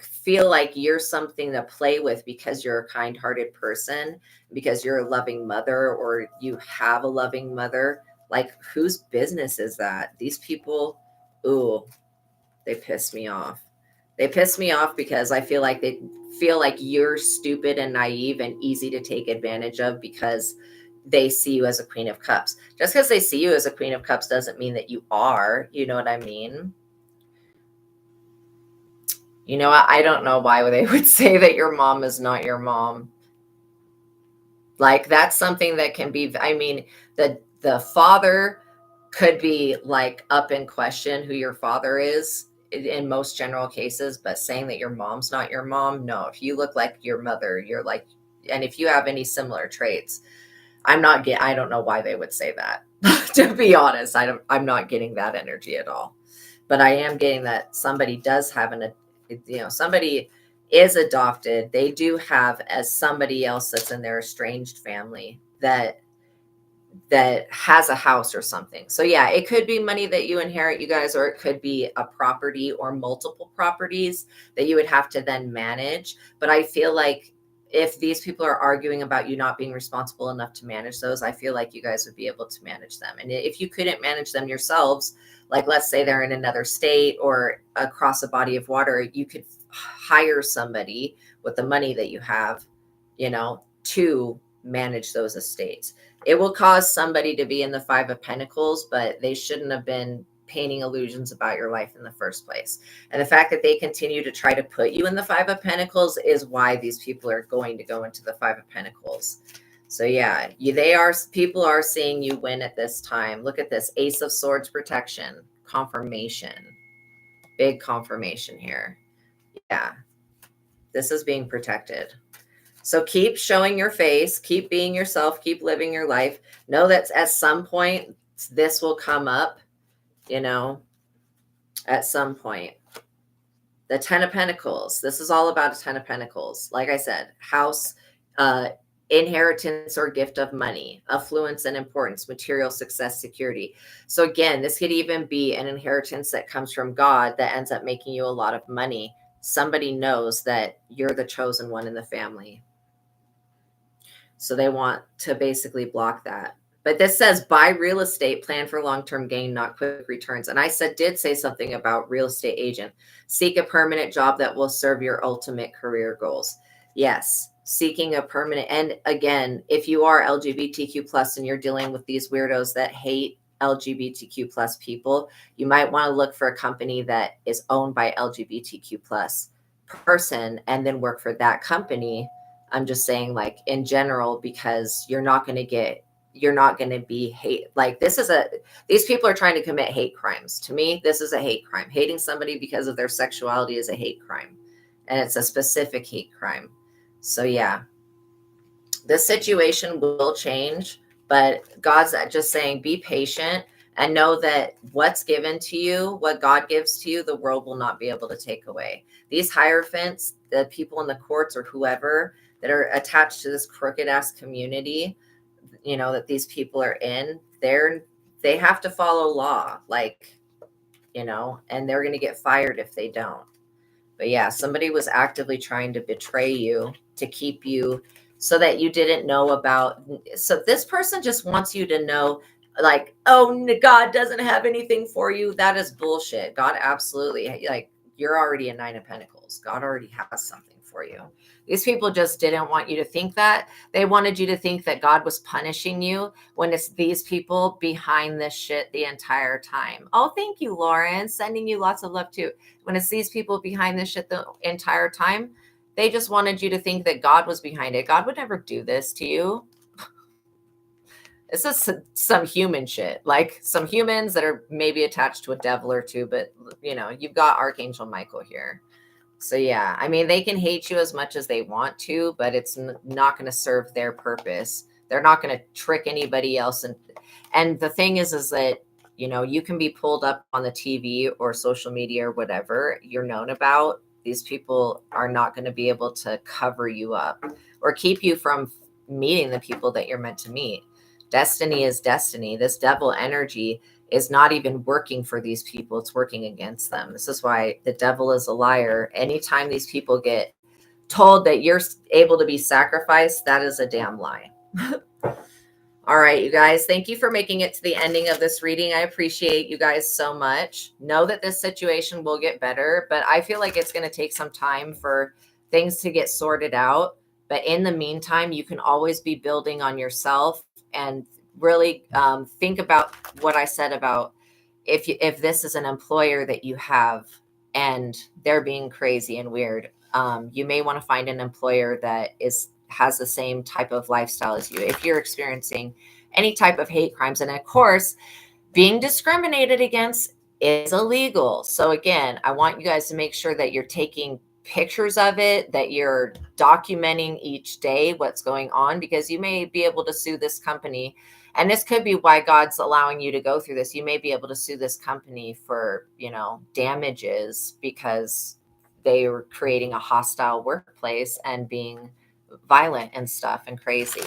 feel like you're something to play with because you're a kind-hearted person, because you're a loving mother, or you have a loving mother. Like, whose business is that? These people, ooh, they piss me off. They piss me off because I feel like they feel like you're stupid and naive and easy to take advantage of because they see you as a Queen of Cups. Just because they see you as a Queen of Cups doesn't mean that you are. You know what I mean? I don't know why they would say that your mom is not your mom. Like, that's something that can be, I mean, the father could be like up in question who your father is in most general cases, but saying that your mom's not your mom, no. If you look like your mother, you're like, and if you have any similar traits, I don't know why they would say that. To be honest, I'm not getting that energy at all. But I am getting that somebody does have somebody is adopted. They do have as somebody else that's in their estranged family that has a house or something. So yeah, it could be money that you inherit, you guys, or it could be a property or multiple properties that you would have to then manage. But I feel like if these people are arguing about you not being responsible enough to manage those, I feel like you guys would be able to manage them. And if you couldn't manage them yourselves, like let's say they're in another state or across a body of water, you could hire somebody with the money that you have, to manage those estates. It will cause somebody to be in the Five of Pentacles, but they shouldn't have been painting illusions about your life in the first place. And the fact that they continue to try to put you in the Five of Pentacles is why these people are going to go into the Five of Pentacles. So yeah, people are seeing you win at this time. Look at this, Ace of Swords protection, confirmation, big confirmation here. Yeah, this is being protected. So keep showing your face, keep being yourself, keep living your life. Know that at some point this will come up, at some point. The Ten of Pentacles. This is all about a Ten of Pentacles. Like I said, house, inheritance or gift of money, affluence and importance, material success, security. So again, this could even be an inheritance that comes from God that ends up making you a lot of money. Somebody knows that you're the chosen one in the family. So they want to basically block that. But this says buy real estate, plan for long-term gain, not quick returns. And I did say something about real estate agent. Seek a permanent job that will serve your ultimate career goals. Yes, seeking a permanent. And again, if you are LGBTQ plus and you're dealing with these weirdos that hate LGBTQ plus people, you might want to look for a company that is owned by LGBTQ plus person and then work for that company. I'm just saying, like, in general, because you're not going to be hate. Like, these people are trying to commit hate crimes. To me, this is a hate crime. Hating somebody because of their sexuality is a hate crime. And it's a specific hate crime. So yeah, this situation will change, but God's just saying, be patient and know that what's given to you, what God gives to you, the world will not be able to take away. These hierophants, the people in the courts or whoever, that are attached to this crooked ass community, that these people are in, they have to follow law, like, and they're going to get fired if they don't. But yeah, somebody was actively trying to betray you to keep you so that you didn't know about. So this person just wants you to know, like, oh, God doesn't have anything for you. That is bullshit. God absolutely, like, you're already a 9 of Pentacles. God already has something for you. These people just didn't want you to think that. They wanted you to think that God was punishing you when it's these people behind this shit the entire time. Oh, thank you, Lauren. Sending you lots of love too. When it's these people behind this shit the entire time, they just wanted you to think that God was behind it. God would never do this to you. It's just some human shit, like some humans that are maybe attached to a devil or two, but you've got Archangel Michael here. So yeah, I mean, they can hate you as much as they want to, but it's not going to serve their purpose. They're not going to trick anybody else. And the thing is that, you can be pulled up on the TV or social media or whatever you're known about. These people are not going to be able to cover you up or keep you from meeting the people that you're meant to meet. Destiny is destiny. This devil energy is not even working for these people. It's working against them. This is why the devil is a liar. Anytime these people get told that you're able to be sacrificed, that is a damn lie. All right, you guys, thank you for making it to the ending of this reading. I appreciate you guys so much. Know that this situation will get better, but I feel like it's going to take some time for things to get sorted out. But in the meantime, you can always be building on yourself and really think about what I said about if this is an employer that you have and they're being crazy and weird, you may want to find an employer that has the same type of lifestyle as you. If you're experiencing any type of hate crimes, and of course, being discriminated against is illegal. So again, I want you guys to make sure that you're taking pictures of it, that you're documenting each day what's going on, because you may be able to sue this company. And this could be why God's allowing you to go through this. You may be able to sue this company for, damages because they were creating a hostile workplace and being violent and stuff and crazy.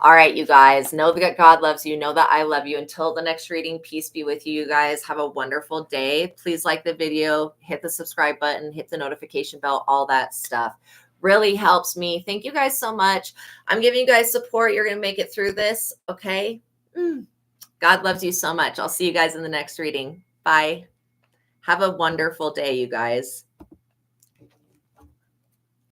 All right, you guys, know that God loves you. Know that I love you. Until the next reading, peace be with you. You guys have a wonderful day. Please like the video, hit the subscribe button, hit the notification bell, all that stuff. Really helps me. Thank you guys so much. I'm giving you guys support. You're going to make it through this, okay? God loves you so much. I'll see you guys in the next reading. Bye. Have a wonderful day, you guys.